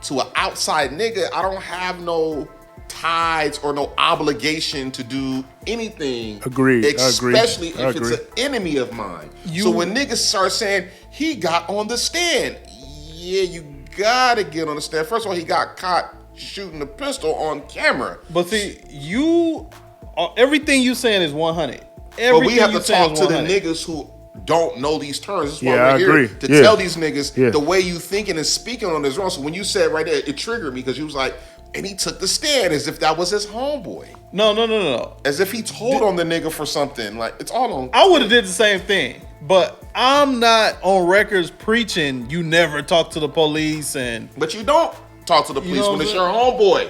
Speaker 3: to an outside nigga. I don't have no ties or no obligation to do anything.
Speaker 2: Agreed. I agree.
Speaker 3: Especially
Speaker 2: I
Speaker 3: if it's
Speaker 2: agree.
Speaker 3: an enemy of mine.
Speaker 4: You-
Speaker 3: So when niggas start saying he got on the stand, yeah, you gotta get on the stand. First of all, he got caught shooting a pistol on camera.
Speaker 4: But see, everything you saying is 100.
Speaker 3: But we have
Speaker 4: you
Speaker 3: to
Speaker 4: saying
Speaker 3: talk
Speaker 4: is
Speaker 3: to the
Speaker 4: 100.
Speaker 3: niggas who don't know these terms. That's why
Speaker 2: Yeah, I
Speaker 3: we're here
Speaker 2: agree.
Speaker 3: to
Speaker 2: Yeah.
Speaker 3: tell these niggas
Speaker 2: Yeah.
Speaker 3: the way you thinking and speaking on this wrong. So when you said right there, it triggered me because you was like, and he took the stand as if that was his homeboy.
Speaker 4: No.
Speaker 3: As if he told on the nigga for something. Like, it's all on.
Speaker 4: I would have did the same thing. But I'm not on records preaching you never talk to the police and
Speaker 3: But you don't talk to the police
Speaker 4: know
Speaker 3: when
Speaker 4: what
Speaker 3: it's
Speaker 4: I'm
Speaker 3: your homeboy.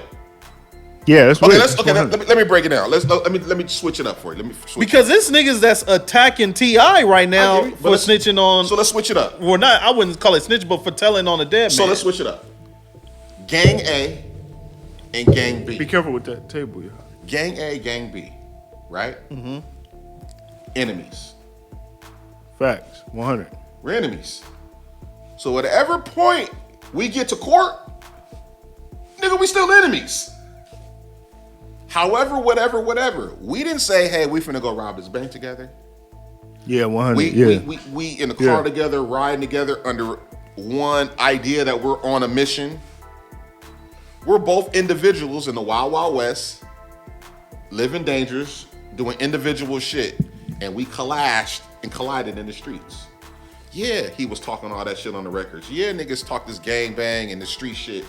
Speaker 2: Yeah, that's
Speaker 3: Okay,
Speaker 2: weird.
Speaker 3: let me break it down. Let me switch it up for you. Let me switch
Speaker 4: because it's niggas that's attacking T.I. right
Speaker 3: I
Speaker 4: now
Speaker 3: get it, but
Speaker 4: for
Speaker 3: let's-
Speaker 4: snitching on.
Speaker 3: So let's switch it up.
Speaker 4: well, not I wouldn't call it snitch, but for telling on a dead
Speaker 3: So
Speaker 4: man.
Speaker 3: let's switch it up. Gang A and Gang B.
Speaker 2: Be careful with that table, y'all.
Speaker 3: Gang A, Gang B, right? Mm-hmm. Enemies.
Speaker 2: Facts. 100.
Speaker 3: We're enemies. So at whatever point we get to court, nigga, we still enemies. However, whatever. We didn't say, hey, we finna go rob this bank together.
Speaker 2: Yeah, 100.
Speaker 3: We
Speaker 2: yeah.
Speaker 3: we in the car
Speaker 2: Yeah.
Speaker 3: together, riding together under one idea that we're on a mission. We're both individuals in the Wild Wild West, living dangerous, doing individual shit, and we clashed and collided in the streets. Yeah, he was talking all that shit on the records. Yeah, niggas talk this gang bang and the street shit.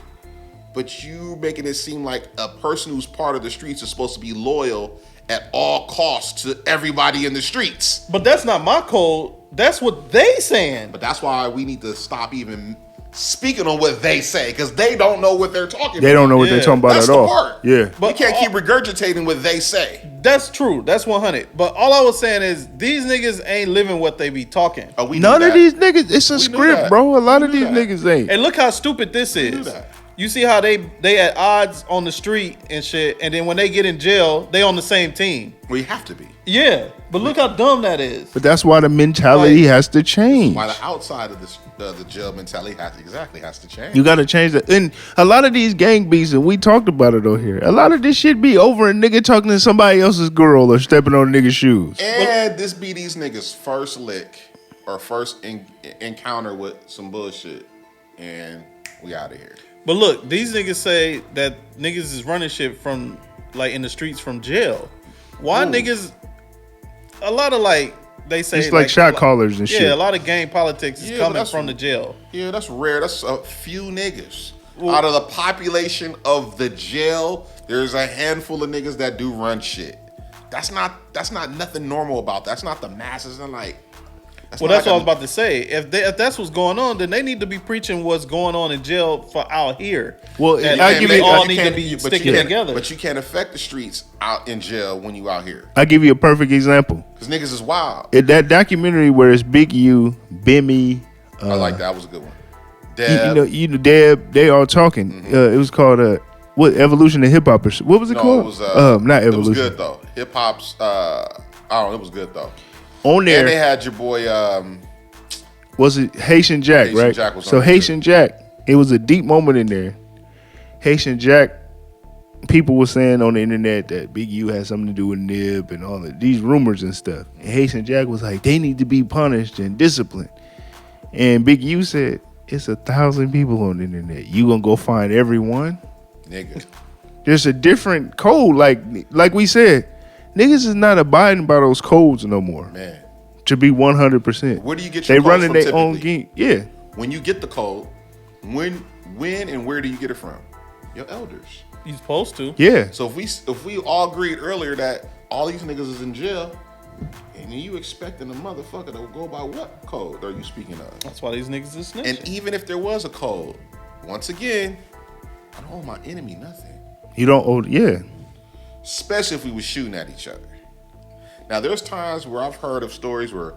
Speaker 3: But you making it seem like a person who's part of the streets is supposed to be loyal at all costs to everybody in the streets.
Speaker 4: But that's not my code. That's what they saying.
Speaker 3: But that's why we need to stop even speaking on what they say, because they don't know what they're talking
Speaker 2: They
Speaker 3: about.
Speaker 2: don't know what
Speaker 4: Yeah.
Speaker 2: they're talking about
Speaker 3: That's
Speaker 2: at
Speaker 3: the
Speaker 2: all.
Speaker 3: part.
Speaker 2: Yeah.
Speaker 3: We can't keep regurgitating what they say.
Speaker 4: That's true. That's 100. But all I was saying is these niggas ain't living what they be talking.
Speaker 3: Oh, we
Speaker 2: None
Speaker 3: knew
Speaker 2: of
Speaker 3: that.
Speaker 2: these niggas, it's a
Speaker 3: knew
Speaker 2: script,
Speaker 3: that.
Speaker 2: bro. A lot of
Speaker 3: We
Speaker 2: these
Speaker 3: knew that.
Speaker 2: niggas ain't.
Speaker 4: And look how stupid this is.
Speaker 3: that.
Speaker 4: You see how they at odds on the street and shit, and then when they get in jail, they on the same team.
Speaker 3: We have to be.
Speaker 4: Yeah, but look how dumb that is.
Speaker 2: But that's why the mentality
Speaker 4: Like-
Speaker 2: has to change.
Speaker 3: Why the outside of the jail mentality has to change.
Speaker 2: You gotta change that. And a lot of these gang beats, and we talked about it on here, a lot of this shit be over a nigga talking to somebody else's girl or stepping on a nigga's shoes.
Speaker 3: And this be these niggas' first lick or first encounter with some bullshit, and we out of here.
Speaker 4: But look, these niggas say that niggas is running shit from like in the streets from jail. Why niggas? A lot of like they say
Speaker 2: It's like shot callers and
Speaker 4: yeah,
Speaker 2: shit.
Speaker 4: a lot of gang politics is
Speaker 3: Yeah, but
Speaker 4: coming
Speaker 3: that's-
Speaker 4: from the jail.
Speaker 3: Yeah, that's rare. That's a few niggas. Out of the population of the jail, there's a handful of niggas that do run shit. That's not nothing normal about that. That's not the masses. And like,
Speaker 4: Well, that's what I was about to say. If that's what's going on, then they need to be preaching what's going on in jail for out here.
Speaker 2: Well,
Speaker 4: That
Speaker 2: I'll
Speaker 4: we
Speaker 2: give you-
Speaker 4: all need to be sticking together.
Speaker 3: But you can't affect the streets out in jail when you out here.
Speaker 2: I'll give you a perfect example.
Speaker 3: Because niggas is wild.
Speaker 2: In that documentary where it's Big U, Bimmy,
Speaker 3: I like that. That was a good one.
Speaker 2: you
Speaker 3: Deb.
Speaker 2: know, Deb, they all talking. It was called what Evolution of Hip Hop or what was it
Speaker 3: no,
Speaker 2: called?
Speaker 3: it was
Speaker 2: Not
Speaker 3: It was
Speaker 2: Evolution.
Speaker 3: good though. Hip hop's I don't know, it was good though.
Speaker 2: On there,
Speaker 3: And they had your boy
Speaker 2: Was it Haitian Jack,
Speaker 3: Haitian
Speaker 2: right?
Speaker 3: Jack was on
Speaker 2: So
Speaker 3: it,
Speaker 2: Haitian Jack, it was a deep moment in there. Haitian Jack, people were saying on the internet that Big U had something to do with Nib and all of these rumors and stuff. And Haitian Jack was like, they need to be punished and disciplined. And Big U said, it's 1,000 people on the internet. You gonna go find everyone?
Speaker 3: Nigga.
Speaker 2: There's a different code. Like we said, niggas is not abiding by those codes no more.
Speaker 3: Man.
Speaker 2: To be 100%.
Speaker 3: Where do you get your
Speaker 2: They
Speaker 3: codes
Speaker 2: running
Speaker 3: from
Speaker 2: their own
Speaker 3: typically?
Speaker 2: game. Yeah.
Speaker 3: When you get the code, when and where do you get it from? Your elders.
Speaker 4: You supposed to.
Speaker 2: Yeah.
Speaker 3: So if we all agreed earlier that all these niggas is in jail, and you expecting a motherfucker to go by what code are you speaking of?
Speaker 4: That's why these niggas is snitching.
Speaker 3: And even if there was a code, once again, I don't owe my enemy nothing.
Speaker 2: You don't owe, yeah.
Speaker 3: Especially if we was shooting at each other. Now there's times where I've heard of stories where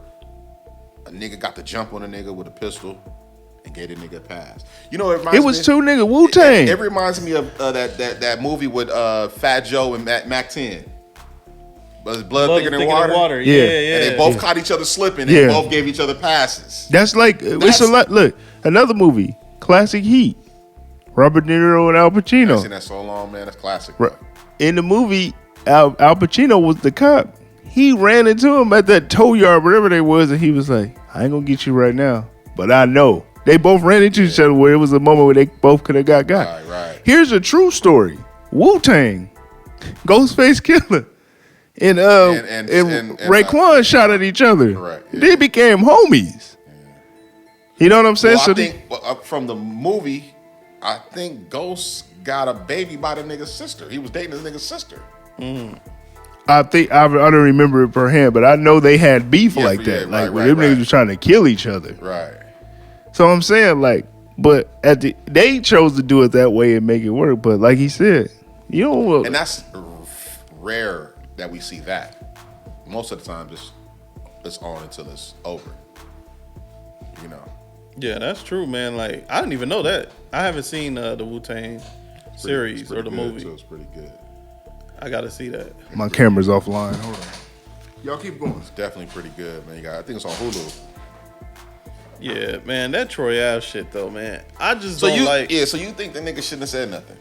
Speaker 3: a nigga got the jump on a nigga with a pistol and gave a nigga a pass. You know, it
Speaker 2: It was two nigga Wu-Tang.
Speaker 3: It reminds me of that movie with Fat Joe and Mac 10. But it's blood thicker than water.
Speaker 2: Yeah.
Speaker 4: Yeah, yeah.
Speaker 3: And they both caught each other slipping.
Speaker 2: Yeah.
Speaker 3: And both gave each other passes.
Speaker 2: That's like, it's a lot. Look, another movie, Classic Heat. Robert De Niro and Al
Speaker 3: I've seen
Speaker 2: Pacino.
Speaker 3: that so long, man. That's classic.
Speaker 2: Right. In the movie, Al Pacino was the cop. He ran into him at that tow yard, whatever they was, and he was like, I ain't gonna get you right now, but I know. They both ran into each other where it was a moment where they both could have got.
Speaker 3: Right.
Speaker 2: Here's a true story. Wu-Tang, Ghostface Killer, and Raekwon shot at each other.
Speaker 3: Correct, yeah.
Speaker 2: They became homies. You know what I'm saying?
Speaker 3: Well,
Speaker 2: So
Speaker 3: I think from the movie, I think Ghost got a baby by the nigga's sister. He was dating his nigga's sister.
Speaker 2: I don't remember it per hand, but I know they had beef
Speaker 3: Yeah,
Speaker 2: like
Speaker 3: yeah,
Speaker 2: that. Like
Speaker 3: right,
Speaker 2: where them
Speaker 3: right.
Speaker 2: niggas was trying to kill each other.
Speaker 3: Right.
Speaker 2: So I'm saying like, but they chose to do it that way and make it work. But like he said, you know,
Speaker 3: And that's rare that we see that. Most of the time, it's on until it's over. You know.
Speaker 4: Yeah, that's true, man. Like, I didn't even know that. I haven't seen the Wu-Tang series
Speaker 3: It's
Speaker 4: or
Speaker 3: pretty
Speaker 4: the
Speaker 3: good,
Speaker 4: movie.
Speaker 3: too. It's pretty good.
Speaker 4: I gotta see that.
Speaker 2: my camera's offline. Hold on. Y'all keep going.
Speaker 3: It's definitely pretty good, man. I think it's on Hulu.
Speaker 4: Yeah, man, that Troy Ave shit though, man. I just
Speaker 3: So
Speaker 4: don't
Speaker 3: you
Speaker 4: like.
Speaker 3: so you think the nigga shouldn't have said nothing?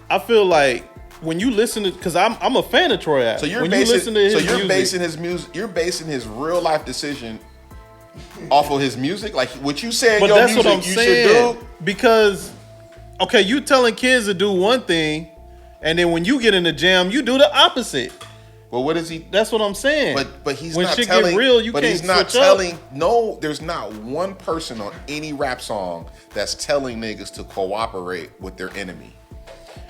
Speaker 4: I feel like when you listen to, because I'm a fan of Troy Ave.
Speaker 3: So you're
Speaker 4: when
Speaker 3: basing,
Speaker 4: you listen to his music,
Speaker 3: basing his music. You're basing his real life decision off of his music. Like what you said,
Speaker 4: but
Speaker 3: your
Speaker 4: that's
Speaker 3: music
Speaker 4: what I'm
Speaker 3: you
Speaker 4: saying.
Speaker 3: should do.
Speaker 4: Because okay, you telling kids to do one thing, and then when you get in the jam, you do the opposite.
Speaker 3: But what is he?
Speaker 4: That's what I'm saying.
Speaker 3: But he's
Speaker 4: when
Speaker 3: not
Speaker 4: shit
Speaker 3: telling.
Speaker 4: get real, you
Speaker 3: but
Speaker 4: can't
Speaker 3: he's not
Speaker 4: switch
Speaker 3: telling.
Speaker 4: up.
Speaker 3: No, there's not one person on any rap song that's telling niggas to cooperate with their enemy.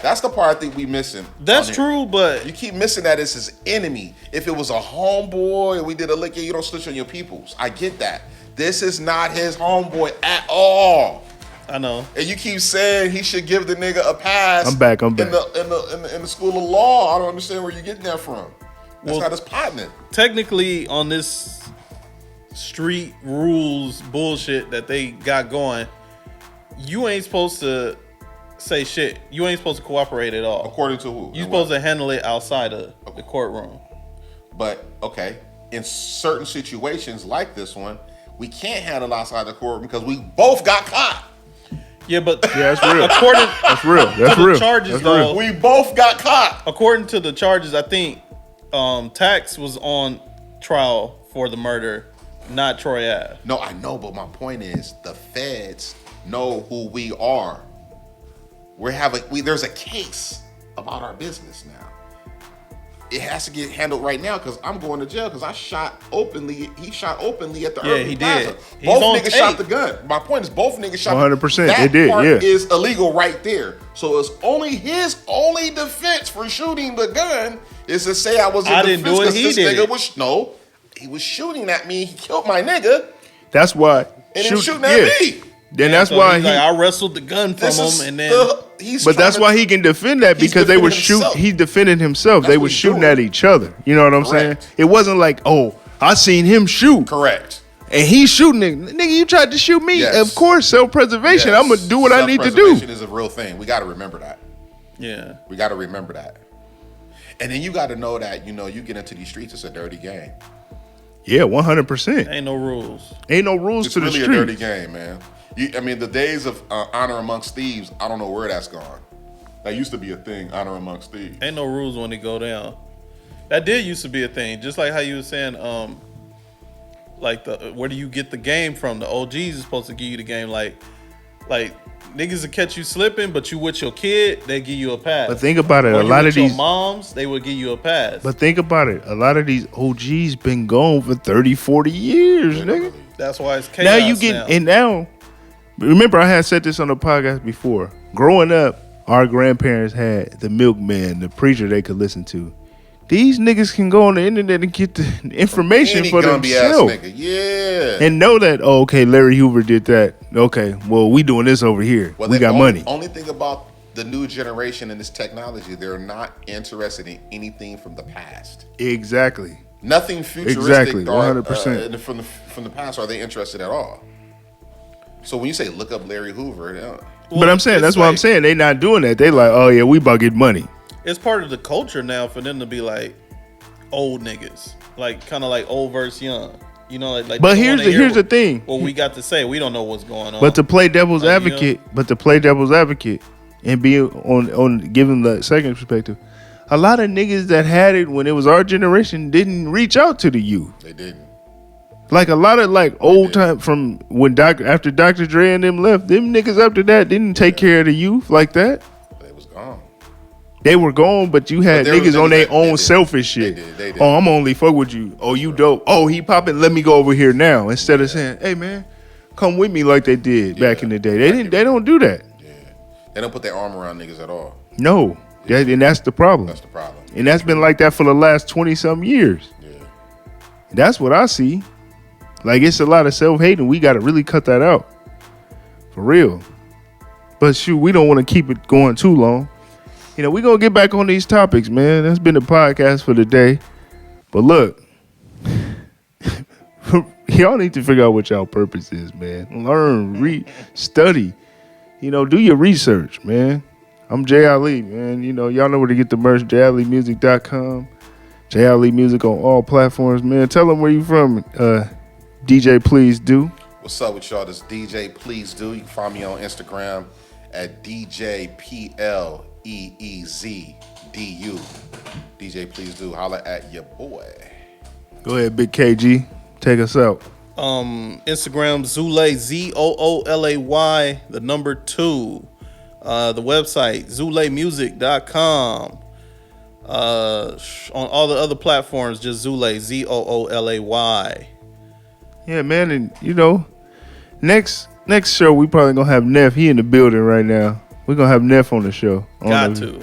Speaker 3: That's the part I think we missing.
Speaker 4: That's
Speaker 3: on here.
Speaker 4: true, but
Speaker 3: You keep missing that it's his enemy. If it was a homeboy and we did a lick, you don't switch on your peoples. I get that. This is not his homeboy at all.
Speaker 4: I know.
Speaker 3: And you keep saying he should give the nigga a pass.
Speaker 2: I'm back.
Speaker 3: In the school of law. I don't understand where you're getting that from. That's
Speaker 4: Well,
Speaker 3: not his partner.
Speaker 4: Technically, on this street rules bullshit that they got going, you ain't supposed to say shit. You ain't supposed to cooperate at all.
Speaker 3: According to who?
Speaker 4: You supposed to handle it outside of the courtroom.
Speaker 3: But okay, in certain situations like this one, we can't handle outside the court because we both got caught.
Speaker 4: Yeah, but
Speaker 2: Yeah, that's real.
Speaker 4: according
Speaker 2: That's real. That's
Speaker 4: to the
Speaker 2: real.
Speaker 4: charges,
Speaker 2: That's
Speaker 4: though,
Speaker 2: real.
Speaker 3: We both got caught.
Speaker 4: according to the charges, I think Tax was on trial for the murder, not Troy Ave.
Speaker 3: No, I know, but my point is the feds know who we are. There's a case about our business now. It has to get handled right now because I'm going to jail because I shot openly. He shot openly at the
Speaker 4: Yeah,
Speaker 3: Irving
Speaker 4: he
Speaker 3: Plaza.
Speaker 4: did. He's
Speaker 3: Both
Speaker 4: on
Speaker 3: niggas
Speaker 4: tape.
Speaker 3: shot the gun. My point is both niggas shot
Speaker 2: 100%,
Speaker 3: That
Speaker 2: they did,
Speaker 3: part
Speaker 2: yeah.
Speaker 3: is illegal right there. So it's only his only defense for shooting the gun is to say I was in
Speaker 4: I
Speaker 3: defense
Speaker 4: didn't do it,
Speaker 3: 'cause
Speaker 4: he
Speaker 3: this
Speaker 4: did
Speaker 3: nigga
Speaker 4: it.
Speaker 3: was he was shooting at me. He killed my nigga
Speaker 2: That's why.
Speaker 3: and then shooting at me.
Speaker 2: Then that's
Speaker 4: So
Speaker 2: why
Speaker 4: he's
Speaker 2: he.
Speaker 4: like, I wrestled the gun from
Speaker 3: This is
Speaker 4: him, and then
Speaker 3: he's
Speaker 2: But
Speaker 3: trying
Speaker 2: that's
Speaker 3: to-
Speaker 2: why he can defend that
Speaker 3: He's
Speaker 2: because they were
Speaker 3: defending
Speaker 2: shooting.
Speaker 3: himself.
Speaker 2: He defended himself.
Speaker 3: That's
Speaker 2: They
Speaker 3: what
Speaker 2: were
Speaker 3: he's
Speaker 2: shooting
Speaker 3: doing.
Speaker 2: at each other. You know what I'm
Speaker 3: Correct.
Speaker 2: saying? It wasn't like, oh, I seen him shoot,
Speaker 3: Correct.
Speaker 2: and he's shooting it. Nigga, you tried to shoot me.
Speaker 3: Yes.
Speaker 2: Of course, self-preservation.
Speaker 3: Yes.
Speaker 2: I'm gonna do what I need to do.
Speaker 3: Self-preservation is a real thing. We got to remember that.
Speaker 4: yeah,
Speaker 3: We got to remember that. And then you got to know that, you get into these streets, it's a dirty game.
Speaker 2: Yeah, 100%.
Speaker 4: Ain't no rules.
Speaker 2: Ain't no rules
Speaker 3: It's
Speaker 2: to the
Speaker 3: really a
Speaker 2: street.
Speaker 3: dirty game, man. I mean, the days of honor amongst thieves, I don't know where that's gone. That used to be a thing, honor amongst thieves.
Speaker 4: Ain't no rules when it go down. That did used to be a thing. Just like how you were saying, like where do you get the game from? The OGs is supposed to give you the game. Like niggas will catch you slipping, but you with your kid, they give you a pass.
Speaker 2: But think about it.
Speaker 4: Or
Speaker 2: A
Speaker 4: you
Speaker 2: lot
Speaker 4: with
Speaker 2: of
Speaker 4: your
Speaker 2: these.
Speaker 4: moms, they would give you a pass.
Speaker 2: But think about it. A lot of these OGs been gone for 30, 40 years, nigga.
Speaker 4: That's why it's chaos
Speaker 2: Now you get and now. Remember, I had said this on the podcast before. Growing up, our grandparents had the milkman, the preacher they could listen to. These niggas can go on the internet and get the information
Speaker 3: Any
Speaker 2: for
Speaker 3: Gumby ass
Speaker 2: themselves
Speaker 3: nigga, yeah.
Speaker 2: and know that. Oh, okay, Larry Hoover did that. Okay, well, we doing this over here.
Speaker 3: Well,
Speaker 2: we
Speaker 3: the
Speaker 2: got money.
Speaker 3: Only thing about the new generation and this technology, they're not interested in anything from the past.
Speaker 2: Exactly.
Speaker 3: Nothing futuristic.
Speaker 2: Exactly,
Speaker 3: or,
Speaker 2: 100%.
Speaker 3: From the past are they interested at all? So when you say look up Larry Hoover,
Speaker 2: But I'm saying
Speaker 4: it's
Speaker 2: that's what I'm
Speaker 4: like-
Speaker 2: saying. They not doing that. They like, oh yeah, we about to get money.
Speaker 4: It's part of the culture now for them to be like old niggas, like kind of like old versus young. You know, like.
Speaker 2: But
Speaker 4: they
Speaker 2: here's
Speaker 4: wanna
Speaker 2: the
Speaker 4: hear
Speaker 2: here's the thing.
Speaker 4: What we got to say, we don't know what's going on.
Speaker 2: But to play devil's
Speaker 4: Like, you know?
Speaker 2: advocate, and be on giving the second perspective, a lot of niggas that had it when it was our generation didn't reach out to the youth.
Speaker 3: they didn't.
Speaker 2: Like a lot of like old time from when after Dr. Dre and them left, them niggas after that didn't take care of the youth like that.
Speaker 3: They was gone.
Speaker 2: They were gone, but you had
Speaker 3: But there was
Speaker 2: niggas on
Speaker 3: niggas
Speaker 2: their
Speaker 3: that-
Speaker 2: own
Speaker 3: they did.
Speaker 2: selfish shit.
Speaker 3: They did.
Speaker 2: Oh, I'm only fuck with you. Oh, you dope. Oh, he popping. Let me go over here now. Instead of saying, "Hey, man, come with me," like they did back in the day. They didn't. They don't do that.
Speaker 3: Yeah. They don't put their arm around niggas at all.
Speaker 2: No, and that's the problem.
Speaker 3: That's the problem.
Speaker 2: And that's been like that for the last 20-some years.
Speaker 3: Yeah.
Speaker 2: That's what I see. Like it's a lot of self-hate, and we got to really cut that out for real. But shoot, we don't want to keep it going too long. You know, we're going to get back on these topics, man. That's been the podcast for the day. But look, y'all need to figure out what y'all purpose is, man. Learn, read, study. You know, do your research, man. I'm Jay Ali, man. You know, y'all know where to get the merch, jalimusic.com. Jay Ali Music on all platforms, man. Tell them where you from, DJ Please Do.
Speaker 3: What's up with y'all? This DJ Please Do. You can find me on Instagram at DJPLEEZDU. DJ Please Do. Holla at your boy.
Speaker 2: Go ahead, Big KG. Take us out.
Speaker 4: Instagram Zoolay ZOOLAY the number 2. The website ZoolayMusic.com. On all the other platforms, just Zoolay ZOOLAY.
Speaker 2: Yeah, man, and you know, next show we probably gonna have Neff. He in the building right now. We're gonna have Neff on the show.
Speaker 4: Got to.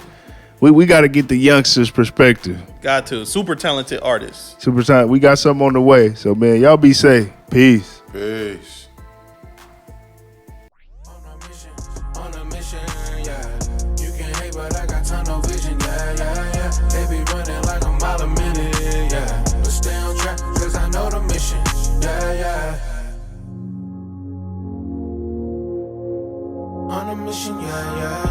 Speaker 2: We got to get the youngsters' perspective.
Speaker 4: Got to. Super talented artist.
Speaker 2: Super time. We got something on the way. So man, y'all be safe. Peace.
Speaker 3: Peace.
Speaker 1: On a mission, yeah. You can hate, but I got tunnel vision, yeah. They be running like a mile a minute, yeah. But stay on track, cause I know the mission, yeah. On a mission, yeah.